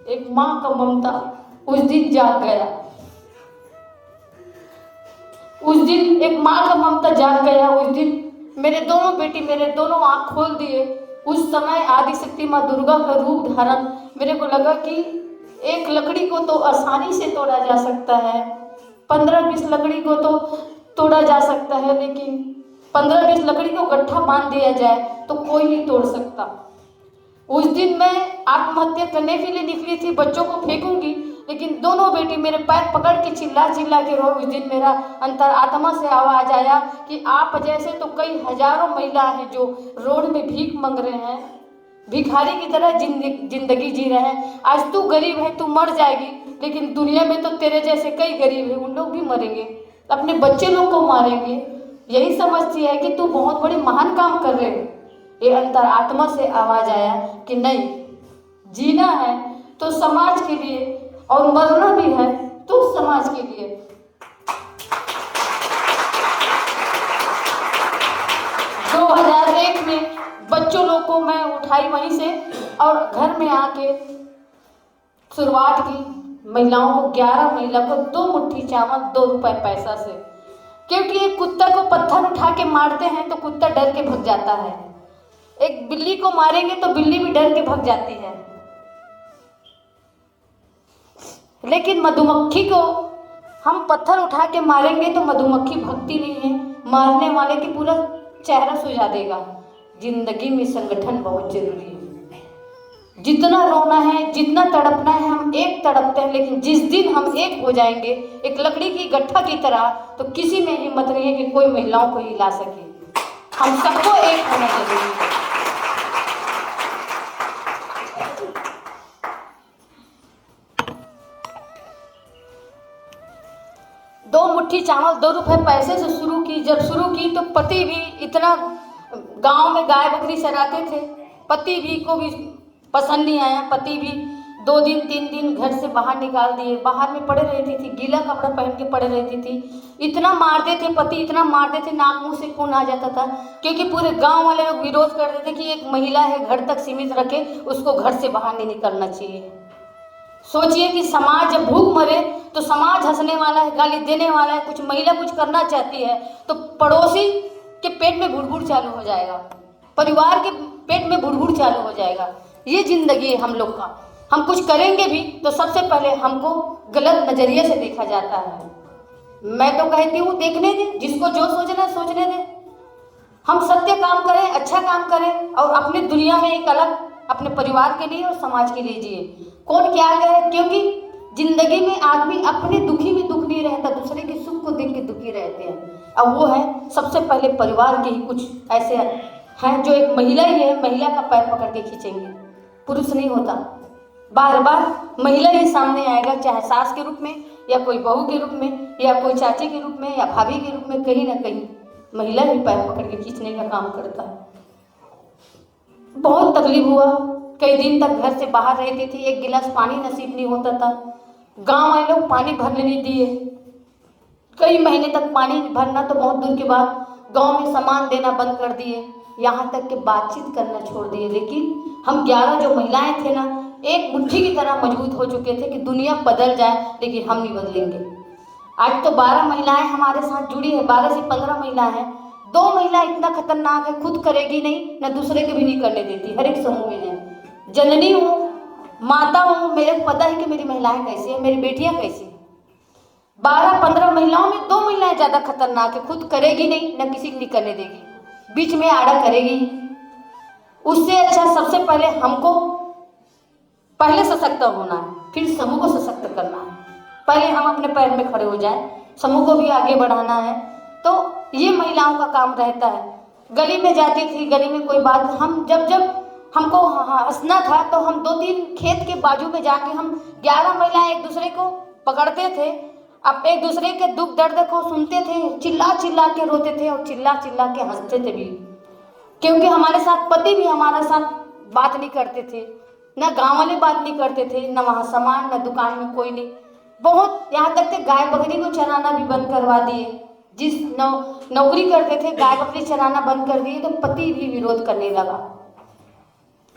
एक माँ का ममता उस दिन जाग गया। उस दिन एक माँ का ममता जाग गया। उस दिन मेरे दोनों बेटी मेरे दोनों आँख खोल दिए। उस समय आदिशक्ति माँ दुर्गा का रूप धारण, मेरे को लगा कि एक लकड़ी को तो आसानी से तोड़ा जा सकता है, 15-20 लकड़ी को तो तोड़ा जा सकता है, लेकिन 15-20 लकड़ी को गट्ठा बांध दिया जाए तो कोई नहीं तोड़ सकता। उस दिन मैं आत्महत्या करने के लिए निकली थी, बच्चों को फेंकूंगी, लेकिन दोनों बेटी मेरे पैर पकड़ के चिल्ला चिल्ला के रो। उस दिन मेरा अंतरात्मा से आवाज आया कि आप जैसे तो कई हजारों महिला हैं जो रोड में भीख मांग रहे हैं, भिखारी की तरह जिंदगी जी रहे हैं। आज तू गरीब है, तू मर जाएगी, लेकिन दुनिया में तो तेरे जैसे कई गरीब हैं, उन लोग भी मरेंगे, अपने बच्चे लोग को मारेंगे। यही समझती है कि तू बहुत बड़ी महान काम कर रहे हो। ये अंतरात्मा से आवाज आया कि नहीं, जीना है तो समाज के लिए और मरना भी है तो समाज के लिए। दो 2001 में बच्चों लोग को मैं उठाई वहीं से और घर में आके शुरुआत की। महिलाओं को 11 महिला को 2 मुट्ठी चावल 2 रुपए पैसा से, क्योंकि एक कुत्ता को पत्थर उठा के मारते हैं तो कुत्ता डर के भग जाता है, एक बिल्ली को मारेंगे तो बिल्ली भी डर के भग जाती है, लेकिन मधुमक्खी को हम पत्थर उठा के मारेंगे तो मधुमक्खी भगती नहीं है, मारने वाले की पूरा चेहरा सुझा देगा। जिंदगी में संगठन बहुत जरूरी है। जितना रोना है, जितना तड़पना है, हम एक तड़पते हैं, लेकिन जिस दिन हम एक हो जाएंगे एक लकड़ी की गट्ठा की तरह, तो किसी में हिम्मत नहीं है कि कोई महिलाओं को हिला सके। हम सबको एक होना जरूरी है। दो मुट्ठी चावल 2 रुपए पैसे से शुरू की। जब शुरू की तो पति भी इतना, गांव में गाय बकरी चराते थे, पति भी को भी पसंद नहीं आया। पति भी 2 दिन 3 दिन घर से बाहर निकाल दिए, बाहर में पड़े रहती थी, गीला कपड़ा पहन के पड़े रहती थी। इतना मारते थे पति, इतना मारते थे, नाक मुंह से खून आ जाता था, क्योंकि पूरे गांव वाले लोग विरोध करते थे कि एक महिला है, घर तक सीमित रखे, उसको घर से बाहर नहीं निकलना चाहिए। सोचिए कि समाज जब भूख मरे तो समाज हंसने वाला है, गाली देने वाला है। कुछ महिला कुछ करना चाहती है तो पड़ोसी के पेट में भुड़भुड़ चालू हो जाएगा, परिवार के पेट में भुड़भुड़ चालू हो जाएगा। ये जिंदगी है हम लोग का। हम कुछ करेंगे भी तो सबसे पहले हमको गलत नजरिए से देखा जाता है। मैं तो कहती हूँ देखने दे, जिसको जो सोचना है सोचने दे। हम सत्य काम करें, अच्छा काम करें और अपनी दुनिया में एक अलग अपने परिवार के लिए और समाज के लिए जिए। कौन क्या कहे, क्योंकि जिंदगी में आदमी अपने दुखी में दुख नहीं रहता, दूसरे के सुख को देख के दुखी रहते हैं। अब वो है सबसे पहले परिवार के ही कुछ ऐसे हैं जो एक महिला ही है, महिला का पैर पकड़ के खींचेंगे, पुरुष नहीं होता। बार बार महिला ही सामने आएगा, चाहे सास के रूप में या कोई बहू के रूप में या कोई चाची के रूप में या भाभी के रूप में, कहीं ना कहीं महिला ही पैर पकड़ के खींचने का काम करता है। बहुत तकलीफ हुआ, कई दिन तक घर से बाहर रहती थी, एक गिलास पानी नसीब नहीं होता था। गांव वाले लोग पानी भरने नहीं दिए, कई महीने तक पानी भरना तो बहुत दूर की बात, गांव में सामान देना बंद कर दिए, यहाँ तक कि बातचीत करना छोड़ दिए। लेकिन हम 11 जो महिलाएं थे ना, एक मुट्ठी की तरह मजबूत हो चुके थे कि दुनिया बदल जाए लेकिन हम नहीं बदलेंगे। आज तो 12 महिलाएं हमारे साथ जुड़ी है, 12 से 15 महिलाएं हैं। 2 महिला इतना खतरनाक है, खुद करेगी नहीं, न दूसरे के भी नहीं करने देती। हर एक समूह में है, जननी हूँ, माता हूँ, मेरे को पता है कि मेरी महिलाएं कैसी है, मेरी बेटियां कैसी है। 12-15 महिलाओं में 2 महिलाएं ज्यादा खतरनाक है, खुद करेगी नहीं, न किसी को नहीं करने देगी, बीच में आड़ा करेगी। उससे अच्छा सबसे पहले हमको पहले सशक्त होना है, फिर समूह को सशक्त करना है। पहले हम अपने पैर में खड़े हो जाए, समूह को भी आगे बढ़ाना है। तो ये महिलाओं का काम रहता है। गली में जाती थी, गली में कोई बात, हम जब हमको हंसना था तो हम 2-3 खेत के बाजू में जाके हम 11 महिलाएं एक दूसरे को पकड़ते थे, अब एक दूसरे के दुख दर्द को सुनते थे, चिल्ला चिल्ला के रोते थे और चिल्ला चिल्ला के हंसते थे भी, क्योंकि हमारे साथ पति भी हमारे साथ बात नहीं करते थे, ना गांव वाले बात नहीं करते थे, ना वहाँ सामान, ना दुकान में कोई नहीं। बहुत यहाँ तक के गाय बकरी को चराना भी बंद करवा दिए। जिस नौकरी करते थे गाय बकरी चराना बंद कर दिए, तो पति भी विरोध करने लगा।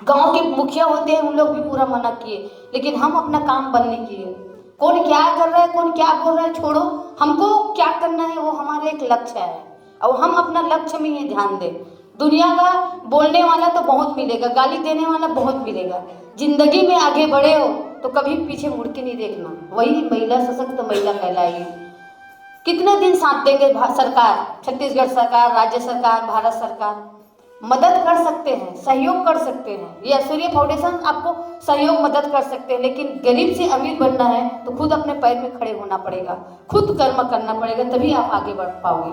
गांव के मुखिया होते हैं, उन लोग भी पूरा मना किए, लेकिन हम अपना काम बंद नहीं किए। कौन क्या कर रहा है, कौन क्या बोल रहा है, छोड़ो, हमको क्या करना है वो हमारा एक लक्ष्य है और हम अपना लक्ष्य में ही ध्यान दें। दुनिया का बोलने वाला तो बहुत मिलेगा, गाली देने वाला बहुत मिलेगा। जिंदगी में आगे बढ़े हो तो कभी पीछे मुड़ के नहीं देखना, वही महिला सशक्त महिला कहलाएगी। कितने दिन साथ देंगे सरकार, छत्तीसगढ़ सरकार, राज्य सरकार, भारत सरकार? मदद कर सकते हैं, सहयोग कर सकते हैं। ये सूर्य फाउंडेशन आपको सहयोग मदद कर सकते हैं, लेकिन गरीब से अमीर बनना है तो खुद अपने पैर में खड़े होना पड़ेगा, खुद कर्म करना पड़ेगा, तभी आप आगे बढ़ पाओगे।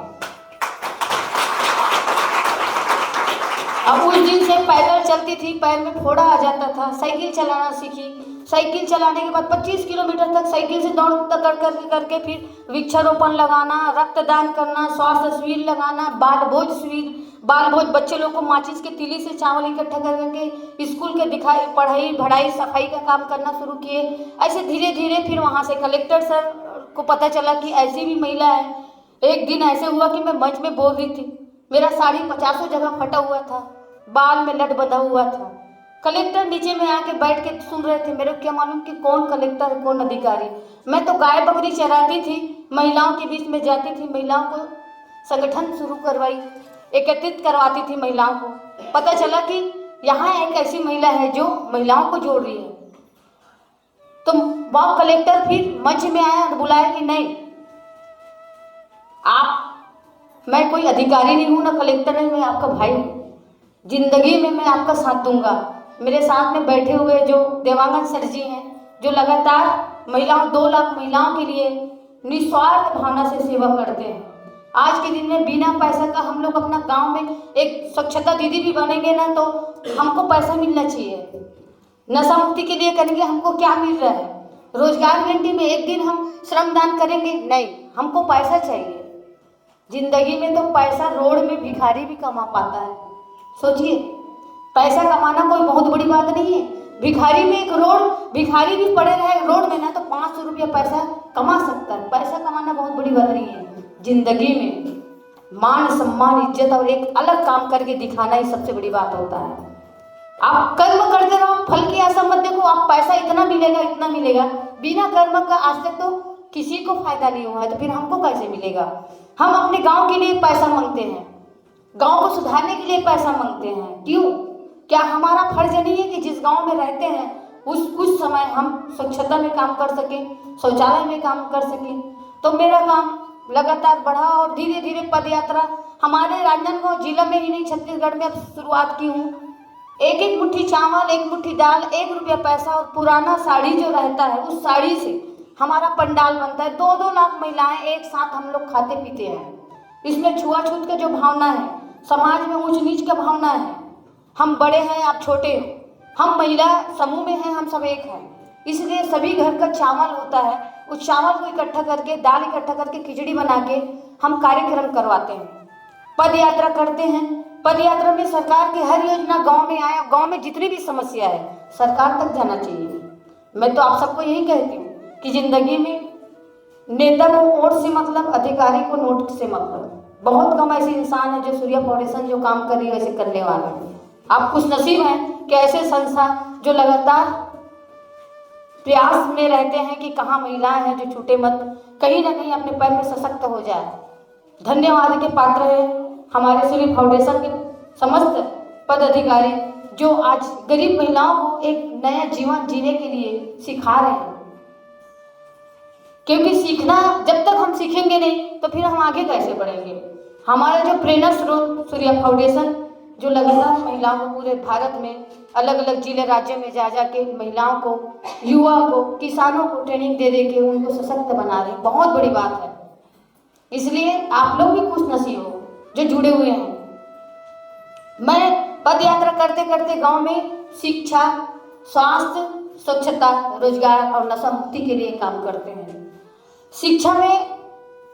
अब उस दिन से पैदल चलती थी, पैर में फोड़ा आ जाता था, साइकिल चलाना सीखी। साइकिल चलाने के बाद 25 किलोमीटर तक साइकिल से दौड़ करके फिर वृक्षारोपण लगाना, रक्तदान करना, स्वास्थ्य शिविर लगाना, बाल भोज शिविर, बाल भोज बच्चे लोग को माचिस के तीली से चावल इकट्ठा करके स्कूल के दिखाई पढ़ाई बढ़ाई सफाई का काम करना शुरू किए। ऐसे धीरे धीरे फिर वहाँ से कलेक्टर सर को पता चला कि ऐसी भी महिला है। एक दिन ऐसे हुआ कि मैं मंच में बोल रही थी, मेरा साड़ी 50 जगह फटा हुआ था, बाल में लट बंधा हुआ था। कलेक्टर नीचे में आके बैठ के सुन रहे थे। मेरे को क्या मालूम कि कौन कलेक्टर है कौन अधिकारी। मैं तो गाय बकरी चराती थी, महिलाओं के बीच में जाती थी, महिलाओं को संगठन शुरू करवाई, एकत्रित करवाती थी महिलाओं को। पता चला कि यहाँ एक ऐसी महिला है जो महिलाओं को जोड़ रही है। तो वह कलेक्टर फिर मंच में आया और बुलाया कि नहीं, मैं कोई अधिकारी नहीं हूँ ना कलेक्टर नहीं, मैं आपका भाई हूँ, जिंदगी में मैं आपका साथ दूंगा। मेरे साथ में बैठे हुए जो देवांगन सर जी हैं, जो लगातार महिलाओं 2 लाख महिलाओं के लिए निस्वार्थ भावना से सेवा करते हैं। आज के दिन में बिना पैसा का हम लोग अपना गांव में एक स्वच्छता दीदी भी बनेंगे ना तो हमको पैसा मिलना चाहिए। नशा मुक्ति के लिए करेंगे, हमको क्या मिल रहा है? रोजगार गारंटी में एक दिन हम श्रमदान करेंगे, नहीं, हमको पैसा चाहिए। जिंदगी में तो पैसा रोड में भिखारी भी कमा पाता है। सोचिए, पैसा कमाना कोई बहुत बड़ी बात नहीं है। भिखारी में एक भिखारी भी पड़े रहे रोड में ना तो 500 रुपया पैसा कमा सकता है। पैसा कमाना बहुत बड़ी बात नहीं है। जिंदगी में मान सम्मान इज्जत और एक अलग काम करके दिखाना ही सबसे बड़ी बात होता है। आप कर्म करते रहो, फल की आशा मत देखो। आप पैसा इतना मिलेगा, बिना कर्म का आज तक तो किसी को फायदा नहीं हुआ है, तो फिर हमको कैसे मिलेगा? हम अपने गांव के लिए पैसा मांगते हैं, गांव को सुधारने के लिए पैसा मांगते हैं। क्यों? क्या हमारा फर्ज नहीं है कि जिस गांव में रहते हैं उस कुछ समय हम स्वच्छता में काम कर सकें, शौचालय में काम कर सकें? तो मेरा काम लगातार बढ़ा और धीरे धीरे पद यात्रा हमारे राजनांदगांव जिला में ही नहीं, छत्तीसगढ़ में अब शुरुआत की हूँ। एक मुट्ठी चावल, 1 मुट्ठी दाल, 1 रुपया पैसा और पुराना साड़ी जो रहता है उस साड़ी से हमारा पंडाल बनता है। 2-2 लाख महिलाएं एक साथ हम लोग खाते पीते हैं। इसमें छुआछूत का जो भावना है, समाज में ऊंच नीच का भावना है, हम बड़े हैं आप छोटे हो, हम महिला समूह में हैं, हम सब एक हैं। इसलिए सभी घर का चावल होता है, उस चावल को इकट्ठा करके, दाल इकट्ठा करके खिचड़ी बना के हम कार्यक्रम करवाते हैं, पद यात्रा करते हैं। पद यात्रा में सरकार की हर योजना गांव में आया, गांव में जितनी भी समस्या है सरकार तक जाना चाहिए। मैं तो आप सबको यही कहती हूँ कि जिंदगी में नेता को वोट से मतलब, अधिकारी को नोट से मतलब। बहुत कम ऐसे इंसान है जो सूर्य फाउंडेशन जो काम कर रही है वैसे करने वाले हैं। आप खुश नसीब हैं कि ऐसे संस्था जो लगातार प्रयास में रहते हैं कि कहाँ महिलाएं हैं जो छूटे मत, कहीं ना कहीं अपने पैर में सशक्त हो जाए। धन्यवाद के पात्र है हमारे सूर्य फाउंडेशन के समस्त पदाधिकारी जो आज गरीब महिलाओं को एक नया जीवन जीने के लिए सिखा रहे हैं। क्योंकि सीखना, जब तक हम सीखेंगे नहीं तो फिर हम आगे कैसे बढ़ेंगे? हमारा जो प्रेरणा स्रोत सूर्य फाउंडेशन जो लगातार महिलाओं को पूरे भारत में अलग अलग जिले राज्यों में जा के महिलाओं को, युवा को, किसानों को ट्रेनिंग दे के उनको सशक्त बना रही, बहुत बड़ी बात है। इसलिए आप लोग भी खुश नसीब हो जो जुड़े हुए हैं। मैं पद यात्रा करते करते गांव में शिक्षा, स्वास्थ्य, स्वच्छता, रोजगार और नशा मुक्ति के लिए काम करते हैं। शिक्षा में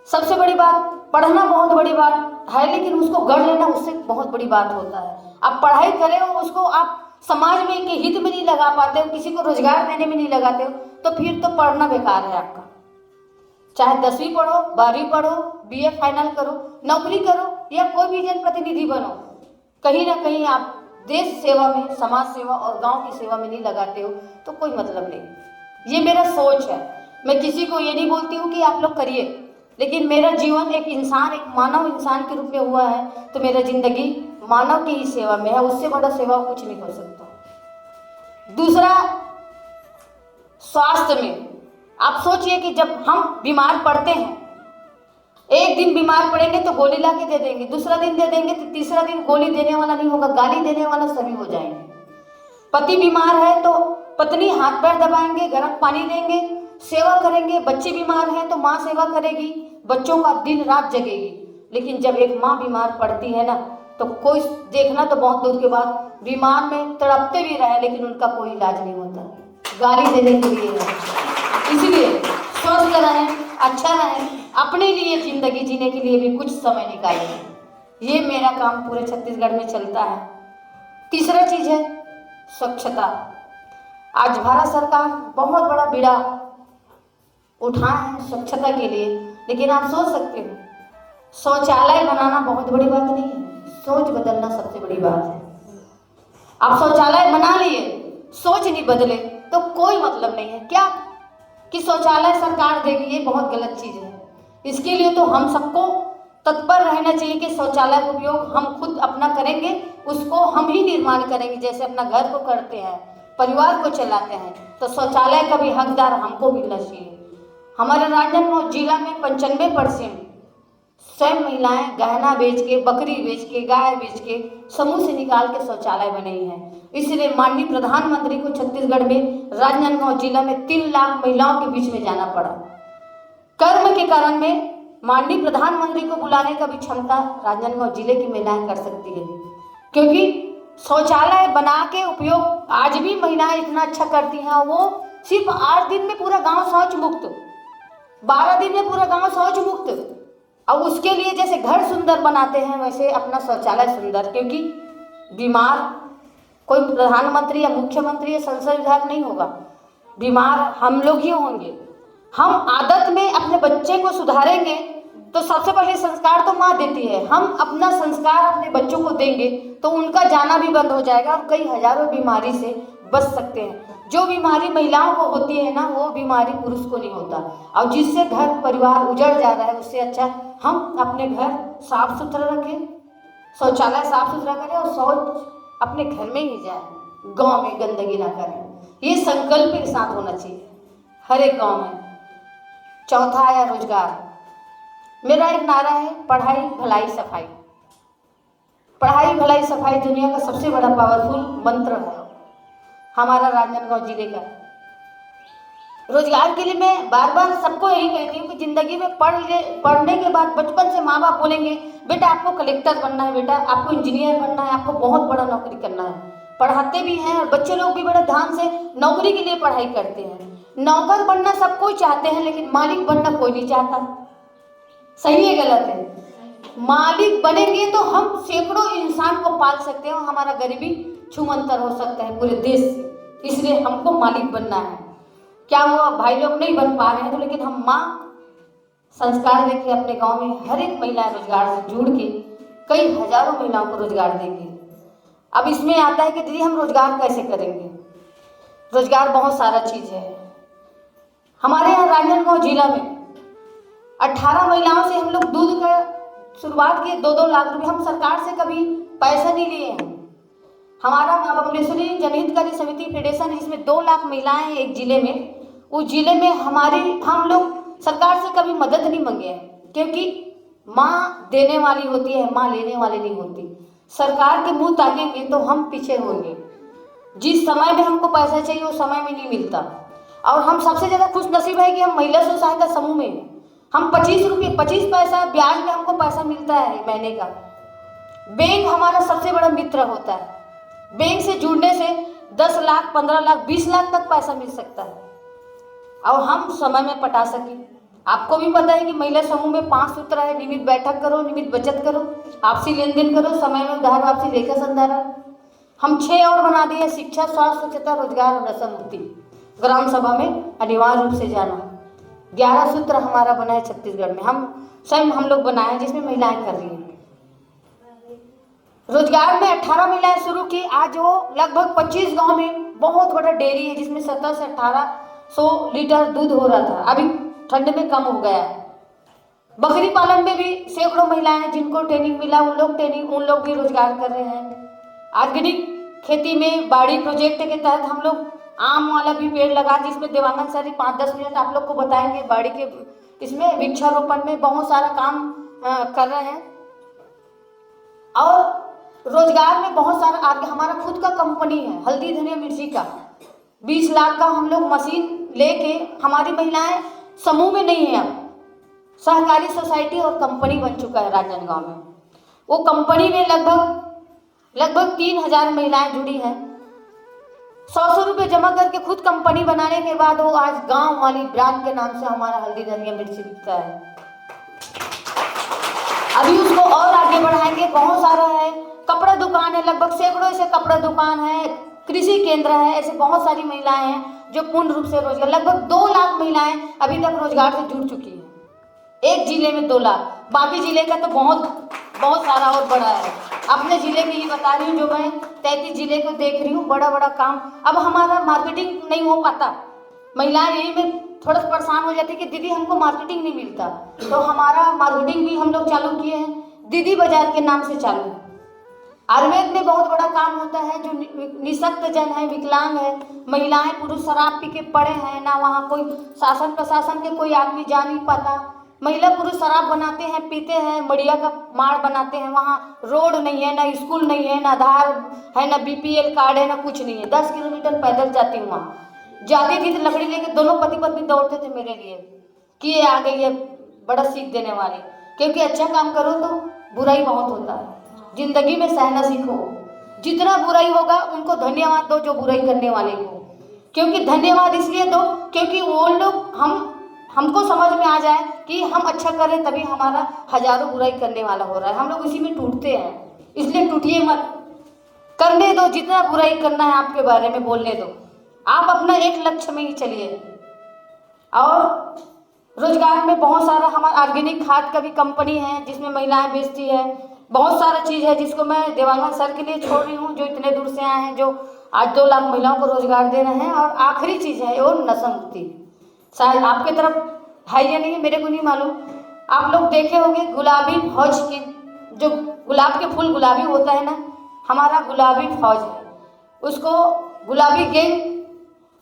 सबसे बड़ी बात, पढ़ना बहुत बड़ी बात है, लेकिन उसको गढ़ लेना उससे बहुत बड़ी बात होता है। आप पढ़ाई करें और उसको आप समाज में के हित में नहीं लगा पाते हो, किसी को रोजगार देने में नहीं लगाते हो, तो फिर तो पढ़ना बेकार है आपका। चाहे 10वीं पढ़ो, 12वीं पढ़ो, BA फाइनल करो, नौकरी करो या कोई भी जनप्रतिनिधि बनो, कहीं ना कहीं आप देश सेवा में, समाज सेवा और गांव की सेवा में नहीं लगाते हो तो कोई मतलब नहीं। ये मेरा सोच है। मैं किसी को ये नहीं बोलती हूँ कि आप लोग करिए, लेकिन मेरा जीवन एक इंसान, एक मानव इंसान के रूप में हुआ है तो मेरा जिंदगी मानव की ही सेवा में है। उससे बड़ा सेवा कुछ नहीं हो सकता। दूसरा, स्वास्थ्य में आप सोचिए कि जब हम बीमार पड़ते हैं एक दिन बीमार पड़ेंगे तो गोली ला के दे देंगे, दूसरा दिन दे देंगे तो तीसरा दिन गोली देने वाला नहीं होगा, गाली देने वाला सभी हो जाएंगे। पति बीमार है तो पत्नी हाथ पैर दबाएंगे, गर्म पानी देंगे, सेवा करेंगे। बच्चे बीमार हैं तो माँ सेवा करेगी, बच्चों का दिन रात जगेगी। लेकिन जब एक माँ बीमार पड़ती है ना, तो कोई देखना तो बहुत दूर के बाद, बीमार में तड़पते भी रहे लेकिन उनका कोई इलाज नहीं होता, गाली देने के लिए है। इसलिए स्वस्थ रहें, अच्छा रहें, अपने लिए जिंदगी जीने के लिए भी कुछ समय निकालें। ये मेरा काम पूरे छत्तीसगढ़ में चलता है। तीसरा चीज है स्वच्छता। आज भारत सरकार बहुत बड़ा बीड़ा उठाए हैं स्वच्छता के लिए, लेकिन आप सोच सकते हो शौचालय बनाना बहुत बड़ी बात नहीं है, सोच बदलना सबसे बड़ी बात है। आप शौचालय बना लिए, सोच नहीं बदले तो कोई मतलब नहीं है। क्या कि शौचालय सरकार देगी, ये बहुत गलत चीज है। इसके लिए तो हम सबको तत्पर रहना चाहिए कि शौचालय का उपयोग हम खुद अपना करेंगे, उसको हम ही निर्माण करेंगे। जैसे अपना घर को करते हैं, परिवार को चलाते हैं, तो शौचालय का भी हकदार हमको मिलना चाहिए। हमारे राजनांदगांव जिला में 95% स्वयं महिलाएं गहना बेच के, बकरी बेच के, गाय बेच के, समूह से निकाल के शौचालय बने हैं। इसलिए माननीय प्रधानमंत्री को छत्तीसगढ़ में राजनांदगांव जिला में 3 लाख महिलाओं के बीच में जाना पड़ा। कर्म के कारण में माननीय प्रधानमंत्री को बुलाने का भी क्षमता राजनांदगांव जिले की महिलाएं कर सकती है, क्योंकि शौचालय बना के उपयोग आज भी महिलाएं इतना अच्छा करती हैं। वो सिर्फ 8 दिन में पूरा गांव शौच मुक्त, 12 दिन में पूरा गांव शौच मुक्त। अब उसके लिए जैसे घर सुंदर बनाते हैं वैसे अपना शौचालय सुंदर, क्योंकि बीमार कोई प्रधानमंत्री या मुख्यमंत्री या संसद विधायक नहीं होगा, बीमार हम लोग ही होंगे। हम आदत में अपने बच्चे को सुधारेंगे तो सबसे पहले संस्कार तो माँ देती है। हम अपना संस्कार अपने बच्चों को देंगे तो उनका जाना भी बंद हो जाएगा और कई हजारों बीमारी से बच सकते हैं। जो बीमारी महिलाओं को होती है ना, वो बीमारी पुरुष को नहीं होता। और जिससे घर परिवार उजड़ जा रहा है, उससे अच्छा हम अपने घर साफ सुथरा रखें, शौचालय साफ सुथरा करें और शौच अपने घर में ही जाए, गांव में गंदगी ना करें। ये संकल्प के साथ होना चाहिए हर एक गांव में। चौथा है रोजगार। मेरा एक नारा है, पढ़ाई भलाई सफाई। पढ़ाई भलाई सफाई दुनिया का सबसे बड़ा पावरफुल मंत्र है हमारा राजनांदगांव जिले का। रोजगार के लिए मैं बार बार सबको यही कहती हूँ कि जिंदगी में पढ़ने के बाद बचपन से माँ बाप बोलेंगे बेटा आपको कलेक्टर बनना है, बेटा आपको इंजीनियर बनना है, आपको बहुत बड़ा नौकरी करना है। पढ़ाते भी हैं और बच्चे लोग भी बड़े ध्यान से नौकरी के लिए पढ़ाई करते हैं। नौकर बनना सब कोई चाहते हैं, लेकिन मालिक बनना कोई नहीं चाहता। सही है गलत है? मालिक बनेंगे तो हम सैकड़ों इंसान को पाल सकते हैं और हमारा गरीबी छूमंतर हो सकता है पूरे देश से। इसलिए हमको मालिक बनना है। क्या हुआ, भाई लोग नहीं बन पा रहे हैं तो लेकिन हम माँ संस्कार देके अपने गांव में हर एक महिला रोजगार से जुड़ के कई हजारों महिलाओं को रोजगार देंगे। अब इसमें आता है कि दीदी हम रोजगार कैसे करेंगे। रोजगार बहुत सारा चीज है। हमारे यहाँ राजनांदगांव जिला में 18 महिलाओं से हम लोग दूध का शुरुआत किए, 2-2 लाख रुपए। हम सरकार से कभी पैसा नहीं लिए हैं। हमारा माँ बबलेश्वरी जनहितकारी समिति फेडरेशन, इसमें 2 लाख महिलाएं हैं एक जिले में। उस जिले में हम लोग सरकार से कभी मदद नहीं मांगे हैं, क्योंकि माँ देने वाली होती है, माँ लेने वाली नहीं होती। सरकार के मुंह ताकेंगे तो हम पीछे होंगे। जिस समय में हमको पैसा चाहिए वो समय में नहीं मिलता। और हम सबसे ज़्यादा खुश नसीब है कि हम महिला स्व सहायता समूह में हैं। हम 25 पैसा ब्याज में हमको पैसा मिलता है महीने का। बैंक हमारा सबसे बड़ा मित्र होता है। बैंक से जुड़ने से 10 लाख, 15 लाख, 20 लाख तक पैसा मिल सकता है और हम समय में पटा सकें। आपको भी पता है कि महिला समूह में 5 सूत्र है, नियमित बैठक करो, नियमित बचत करो, आपसी लेन देन करो, समय में उधार वापसी, लेखा संधारण। हम 6 और बना दिए, शिक्षा, स्वास्थ्य, स्वच्छता, रोजगार और नशा मुक्ति। ग्राम सभा में अनिवार्य रूप से जाना। 11 सूत्र हमारा बना है छत्तीसगढ़ में, हम लोग बनाए, जिसमें महिलाएं कर रही हैं। रोजगार में 18 महिलाएं शुरू की। आज वो लगभग 25 गांव में बहुत बड़ा डेयरी है, जिसमें 1700 से 1800 लीटर दूध हो रहा था, अभी ठंड में कम हो गया है। बकरी पालन में भी सैकड़ों महिलाएं हैं जिनको ट्रेनिंग मिला, उन लोग भी रोजगार कर रहे हैं। ऑर्गेनिक खेती में बाड़ी प्रोजेक्ट के तहत हम लोग आम वाला भी पेड़ लगा, जिसमें देवांगन सर 5-10 मिनट आप लोग को बताएंगे। बाड़ी के इसमें वृक्षारोपण में बहुत सारा काम कर रहे हैं। और रोजगार में बहुत सारा आगे हमारा खुद का कंपनी है हल्दी धनिया मिर्ची का। 20 लाख का हम लोग मशीन लेके, हमारी महिलाएं समूह में नहीं है, अब सहकारी सोसाइटी और कंपनी बन चुका है राजनांदगांव में। वो कंपनी में लगभग 3000 महिलाएं जुड़ी हैं। 100 रुपये जमा करके खुद कंपनी बनाने के बाद वो आज गांव वाली ब्रांड के नाम से हमारा हल्दी धनिया मिर्ची बिकता है। अभी उसको और आगे बढ़ाएंगे। बहुत सारा है, कपड़ा दुकान है, लगभग सैकड़ों ऐसे कपड़ा दुकान है, कृषि केंद्र है। ऐसे बहुत सारी महिलाएं हैं जो पूर्ण रूप से रोजगार, लगभग 2 लाख महिलाएं अभी तक रोजगार से जुड़ चुकी हैं। एक जिले में 2 लाख, बाकी जिले का तो बहुत सारा और बड़ा है। अपने जिले की ही बता रही हूँ, जो मैं 33 जिले को देख रही हूँ, बड़ा बड़ा काम। अब हमारा मार्केटिंग नहीं हो पाता, महिलाएं यही में थोड़ा परेशान हो जाती कि दीदी हमको मार्केटिंग नहीं मिलता, तो हमारा मार्केटिंग भी हम लोग चालू किए हैं दीदी बाजार के नाम से चालू। आयुर्वेद में बहुत बड़ा काम होता है। जो निशक्त जन है, विकलांग है, महिलाएं पुरुष शराब पी के पड़े हैं, ना वहाँ कोई शासन प्रशासन के कोई आदमी जा नहीं पाता। महिला पुरुष शराब बनाते हैं, पीते हैं, मड़िया का माड़ बनाते हैं। वहाँ रोड नहीं है, ना स्कूल नहीं है, ना आधार है, ना BPL कार्ड है, ना कुछ नहीं है। 10 किलोमीटर पैदल जाती हूँ। वहाँ जाती थी तो लकड़ी लेके दोनों पति पत्नी दौड़ते थे मेरे लिए कि ये आ गई है बड़ा सीख देने वाली। क्योंकि अच्छा काम करो तो बुराई बहुत होता है, जिंदगी में सहना सीखो। जितना बुराई होगा उनको धन्यवाद दो जो बुराई करने वाले को। क्योंकि धन्यवाद इसलिए दो क्योंकि वो लोग हमको समझ में आ जाए कि हम अच्छा करें, तभी हमारा हजारों बुराई करने वाला हो रहा है। हम लोग इसी में टूटते हैं, इसलिए टूटिए मत, करने दो। जितना बुराई करना है आपके बारे में बोलने दो, आप अपना एक लक्ष्य में ही चलिए। और रोजगार में बहुत सारा हमारा ऑर्गेनिक खाद का भी कंपनी है जिसमें महिलाएं बेचती है। बहुत सारा चीज़ है जिसको मैं देवांगन सर के लिए छोड़ रही हूँ, जो इतने दूर से आए हैं, जो आज 2 लाख महिलाओं को रोजगार दे रहे हैं। और आखिरी चीज़ है वो नशा मुक्ति। शायद आपके तरफ है या नहीं मेरे को नहीं मालूम। आप लोग देखे होंगे गुलाबी फौज के, जो गुलाब के फूल गुलाबी होता है ना, हमारा गुलाबी फौज है। उसको गुलाबी गैंग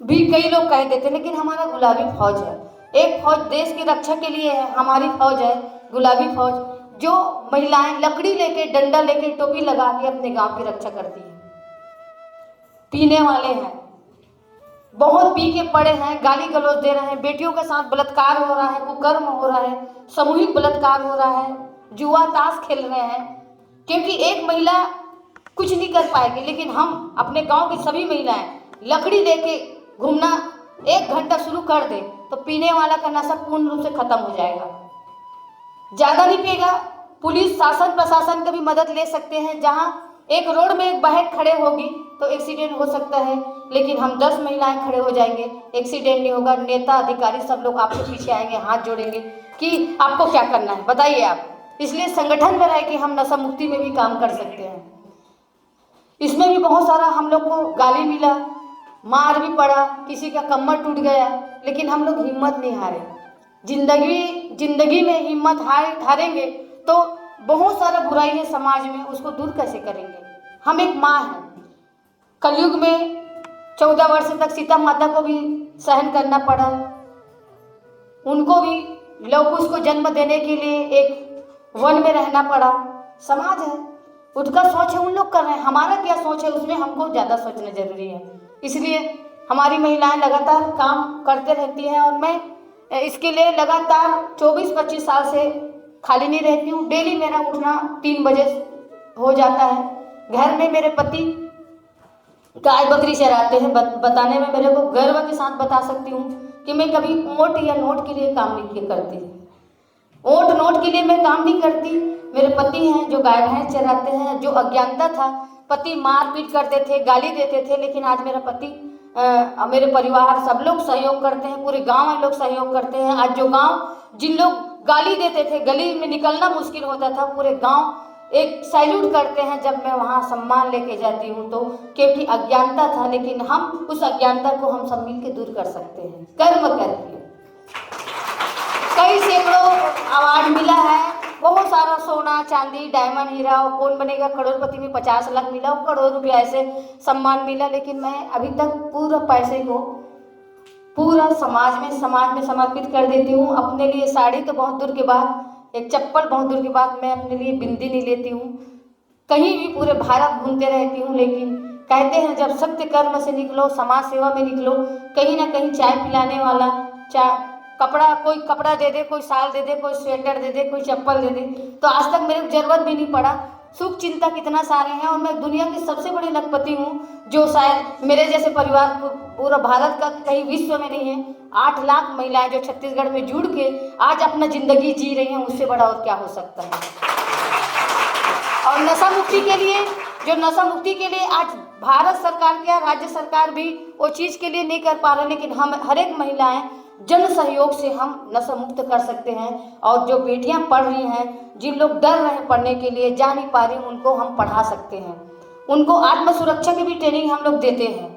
भी कई लोग कह देते, लेकिन हमारा गुलाबी फौज है। एक फौज देश की रक्षा के लिए है, हमारी फौज है गुलाबी फौज, जो महिलाएं लकड़ी लेके, डंडा लेके, टोपी लगा के अपने गांव की रक्षा करती है। पीने वाले हैं, बहुत पी के पड़े हैं, गाली गलौज दे रहे हैं, बेटियों के साथ बलात्कार हो रहा है, कुकर्म हो रहा है, सामूहिक बलात्कार हो रहा है, जुआ ताश खेल रहे हैं। क्योंकि एक महिला कुछ नहीं कर पाएगी, लेकिन हम अपने गांव की सभी महिलाएं लकड़ी लेके घूमना 1 घंटा शुरू कर दे तो पीने वाला का नशा पूर्ण रूप से खत्म हो जाएगा। ज़्यादा नहीं पिएगा, पुलिस शासन प्रशासन का भी मदद ले सकते हैं। जहां एक रोड में एक बहन खड़े होगी तो एक्सीडेंट हो सकता है, लेकिन हम 10 महिलाएं खड़े हो जाएंगे, एक्सीडेंट नहीं होगा। नेता अधिकारी सब लोग आपके पीछे आएंगे, हाथ जोड़ेंगे कि आपको क्या करना है बताइए आप। इसलिए संगठन में रह के हम नशा मुक्ति में भी काम कर सकते हैं। इसमें भी बहुत सारा हम लोग को गाली मिला, मार भी पड़ा, किसी का कमर टूट गया, लेकिन हम लोग हिम्मत नहीं हारे। जिंदगी में हिम्मत हारेंगे तो बहुत सारा बुराई है समाज में, उसको दूर कैसे करेंगे। हम एक माँ हैं, कलयुग में 14 वर्ष तक सीता माता को भी सहन करना पड़ा, उनको भी लवकुश को जन्म देने के लिए एक वन में रहना पड़ा। समाज है, उनका सोच है, उन लोग कर रहे हैं, हमारा क्या सोच है उसमें हमको ज़्यादा सोचना जरूरी है। इसलिए हमारी महिलाएं लगातार काम करते रहती हैं और मैं इसके लिए लगातार 24-25 साल से खाली नहीं रहती हूँ। डेली मेरा उठना 3 बजे हो जाता है। घर में मेरे पति गाय बकरी चराते हैं। बताने में मेरे को गर्व के साथ बता सकती हूँ कि मैं कभी ओट या नोट के लिए काम नहीं करती। ओट नोट के लिए मैं काम नहीं करती। मेरे पति हैं जो गाय भैंस चराते हैं। जो अज्ञानता था, पति मार पीट करते थे, गाली देते थे, लेकिन आज मेरा पति मेरे परिवार सब लोग सहयोग करते हैं, पूरे गांव में लोग सहयोग करते हैं। आज जो गांव जिन लोग गाली देते थे, गली में निकलना मुश्किल होता था, पूरे गांव एक सैल्यूट करते हैं जब मैं वहां सम्मान लेके जाती हूं तो, क्योंकि अज्ञानता था, लेकिन हम उस अज्ञानता को हम सब मिल के दूर कर सकते हैं कर्म करके। कई सैकड़ों अवार्ड मिला है, बहुत सारा सोना चांदी डायमंड हीरा, और कौन बनेगा करोड़पति में 50 लाख मिला, और करोड़ रुपया ऐसे सम्मान मिला, लेकिन मैं अभी तक पूरा पैसे को पूरा समाज में समर्पित कर देती हूँ। अपने लिए साड़ी तो बहुत दूर के बाद, एक चप्पल बहुत दूर के बाद, मैं अपने लिए बिंदी नहीं लेती हूँ। कहीं भी पूरे भारत घूमते रहती हूँ, लेकिन कहते हैं जब सत्य कर्म से निकलो, समाज सेवा में निकलो, कहीं ना कहीं चाय पिलाने वाला, चाय कपड़ा, कोई कपड़ा दे दे, कोई शाल दे दे, कोई स्वेटर दे दे, कोई चप्पल दे दे, तो आज तक मेरे को जरूरत भी नहीं पड़ा। सुख चिंता कितना सारे हैं, और मैं दुनिया की सबसे बड़ी लखपति हूँ, जो शायद मेरे जैसे परिवार को पूरा भारत का कहीं विश्व में नहीं है। 8 लाख महिलाएं जो छत्तीसगढ़ में जुड़ के आज अपना जिंदगी जी रही हैं, उससे बड़ा और क्या हो सकता है। और नशा मुक्ति के लिए, जो नशा मुक्ति के लिए आज भारत सरकार या राज्य सरकार भी वो चीज़ के लिए नहीं कर पा रहे, लेकिन हम हर एक महिलाएं जन सहयोग से हम नशा मुक्त कर सकते हैं। और जो बेटियां पढ़ रही हैं, जिन लोग डर रहे हैं पढ़ने के लिए, जा नहीं पा रही, उनको हम पढ़ा सकते हैं। उनको आत्म सुरक्षा की भी ट्रेनिंग हम लोग देते हैं,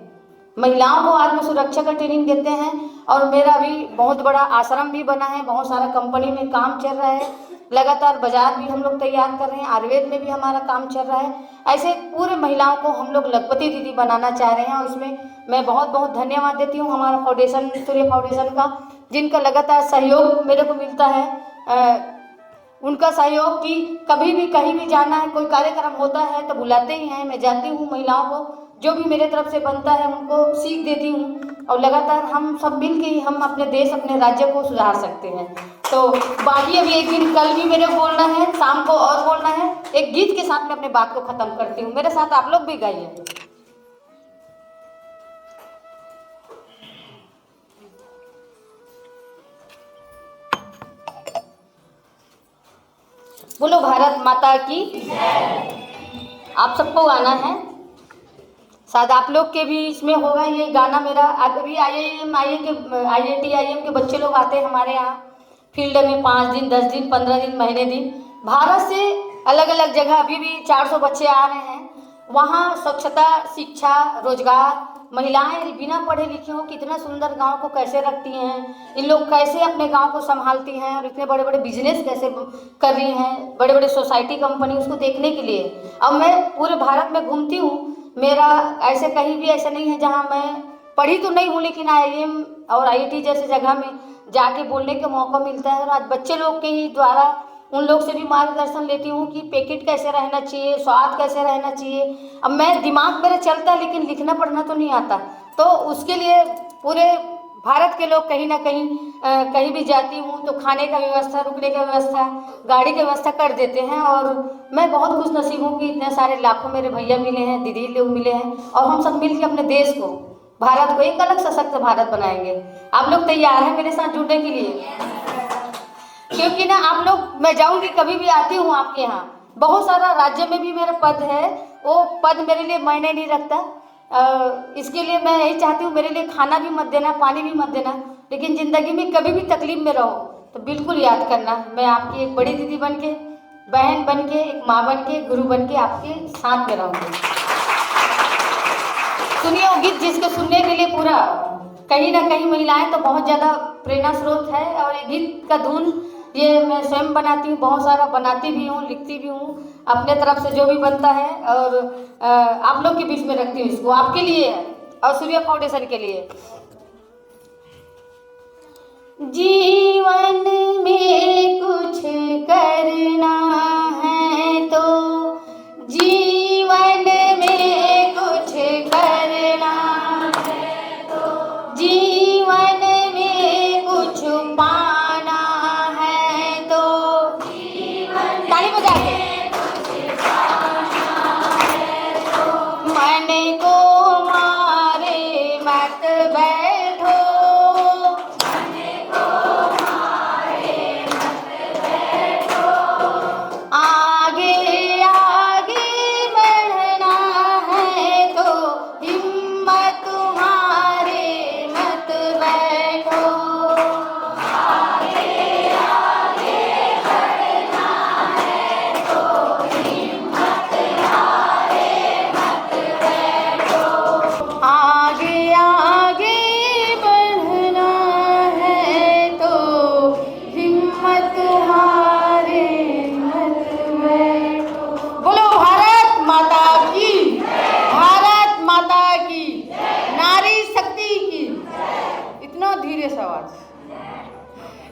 महिलाओं को आत्म सुरक्षा का ट्रेनिंग देते हैं। और मेरा भी बहुत बड़ा आश्रम भी बना है, बहुत सारा कंपनी में काम चल रहा है, लगातार बाजार भी हम लोग तैयार कर रहे हैं, आयुर्वेद में भी हमारा काम चल रहा है। ऐसे पूरे महिलाओं को हम लोग लखपति दीदी बनाना चाह रहे हैं, और उसमें मैं बहुत बहुत धन्यवाद देती हूँ हमारा फाउंडेशन, सूर्य फाउंडेशन का, जिनका लगातार सहयोग मेरे को मिलता है। उनका सहयोग कि कभी भी कहीं भी जाना है, कोई कार्यक्रम होता है तो बुलाते ही हैं, मैं जाती हूँ, महिलाओं को जो भी मेरे तरफ से बनता है उनको सीख देती हूँ, और लगातार हम सब मिल के ही हम अपने देश, अपने राज्य को सुधार सकते हैं। तो बाकी अभी एक दिन कल भी मेरे बोलना है, शाम को और बोलना है। एक गीत के साथ मैं अपने बात को खत्म करती हूँ, मेरे साथ आप लोग भी गाइए। बोलो भारत माता की। आप सबको गाना है, शायद आप लोग के भी इसमें होगा ये गाना। मेरा अभी IIT IIM के बच्चे लोग आते हैं हमारे यहाँ फील्ड में 5 दिन 10 दिन 15 दिन महीने दिन, भारत से अलग अलग जगह अभी भी 400 बच्चे आ रहे हैं। वहाँ स्वच्छता, शिक्षा, रोजगार, महिलाएं बिना पढ़े लिखे हो कितना सुंदर गांव को कैसे रखती हैं, इन लोग कैसे अपने गांव को संभालती हैं, और इतने बड़े बड़े बिजनेस कैसे कर रही हैं, बड़े बड़े सोसाइटी कंपनी, उसको देखने के लिए अब मैं पूरे भारत में घूमती हूँ। मेरा ऐसे कहीं भी ऐसा नहीं है जहाँ मैं पढ़ी तो नहीं हूँ, लेकिन IIM और IIT जैसे जगह में जाके बोलने का मौका मिलता है। और आज बच्चे लोग के ही द्वारा उन लोग से भी मार्गदर्शन लेती हूँ कि पैकेट कैसे रहना चाहिए, स्वाद कैसे रहना चाहिए। अब मैं दिमाग मेरा चलता है, लेकिन लिखना पढ़ना तो नहीं आता, तो उसके लिए पूरे भारत के लोग कहीं ना कहीं कहीं भी जाती हूँ तो खाने का व्यवस्था, रुकने का व्यवस्था, गाड़ी की व्यवस्था कर देते हैं। और मैं बहुत खुश नसीब हूँ कि इतने सारे लाखों मेरे भैया मिले हैं, दीदी लोग मिले हैं, और हम सब मिल के अपने देश को, भारत को एक अलग सशक्त भारत बनाएंगे। आप लोग तैयार हैं मेरे साथ जुड़ने के लिए? क्योंकि ना आप लोग, मैं जाऊंगी कभी भी आती हूँ आपके यहाँ, बहुत सारा राज्य में भी मेरा पद है, वो पद मेरे लिए मायने नहीं रखता। इसके लिए मैं यही चाहती हूँ, मेरे लिए खाना भी मत देना, पानी भी मत देना, लेकिन ज़िंदगी में कभी भी तकलीफ में रहो तो बिल्कुल याद करना, मैं आपकी एक बड़ी दीदी बन के, बहन बन के, एक माँ बन के, गुरु बन के आपके साथ में रहूँगी। सुनिए वो गीत, जिसको सुनने के लिए पूरा कहीं ना कहीं महिलाएं तो बहुत ज़्यादा प्रेरणा स्रोत है। और ये गीत का धुन ये मैं स्वयं बनाती हूँ, बहुत सारा बनाती भी हूँ, लिखती भी हूँ अपने तरफ से जो भी बनता है, और आप लोग के बीच में रखती हूँ, इसको आपके लिए है और सूर्य फाउंडेशन के लिए। जीवन में कुछ करना है तो जीवन में कुछ करना है तो जीवन में कुछ पाना है तो जीवन ताली बजा के कुछ पाना है तो मन को मारे मत बैठो, मन को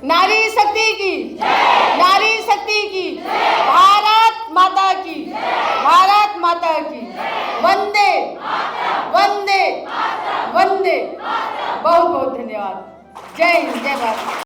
नारी शक्ति की, नारी शक्ति की, भारत माता की, भारत माता की, वंदे वंदे वंदे। बहुत बहुत धन्यवाद। जय हिंद, जय भारत।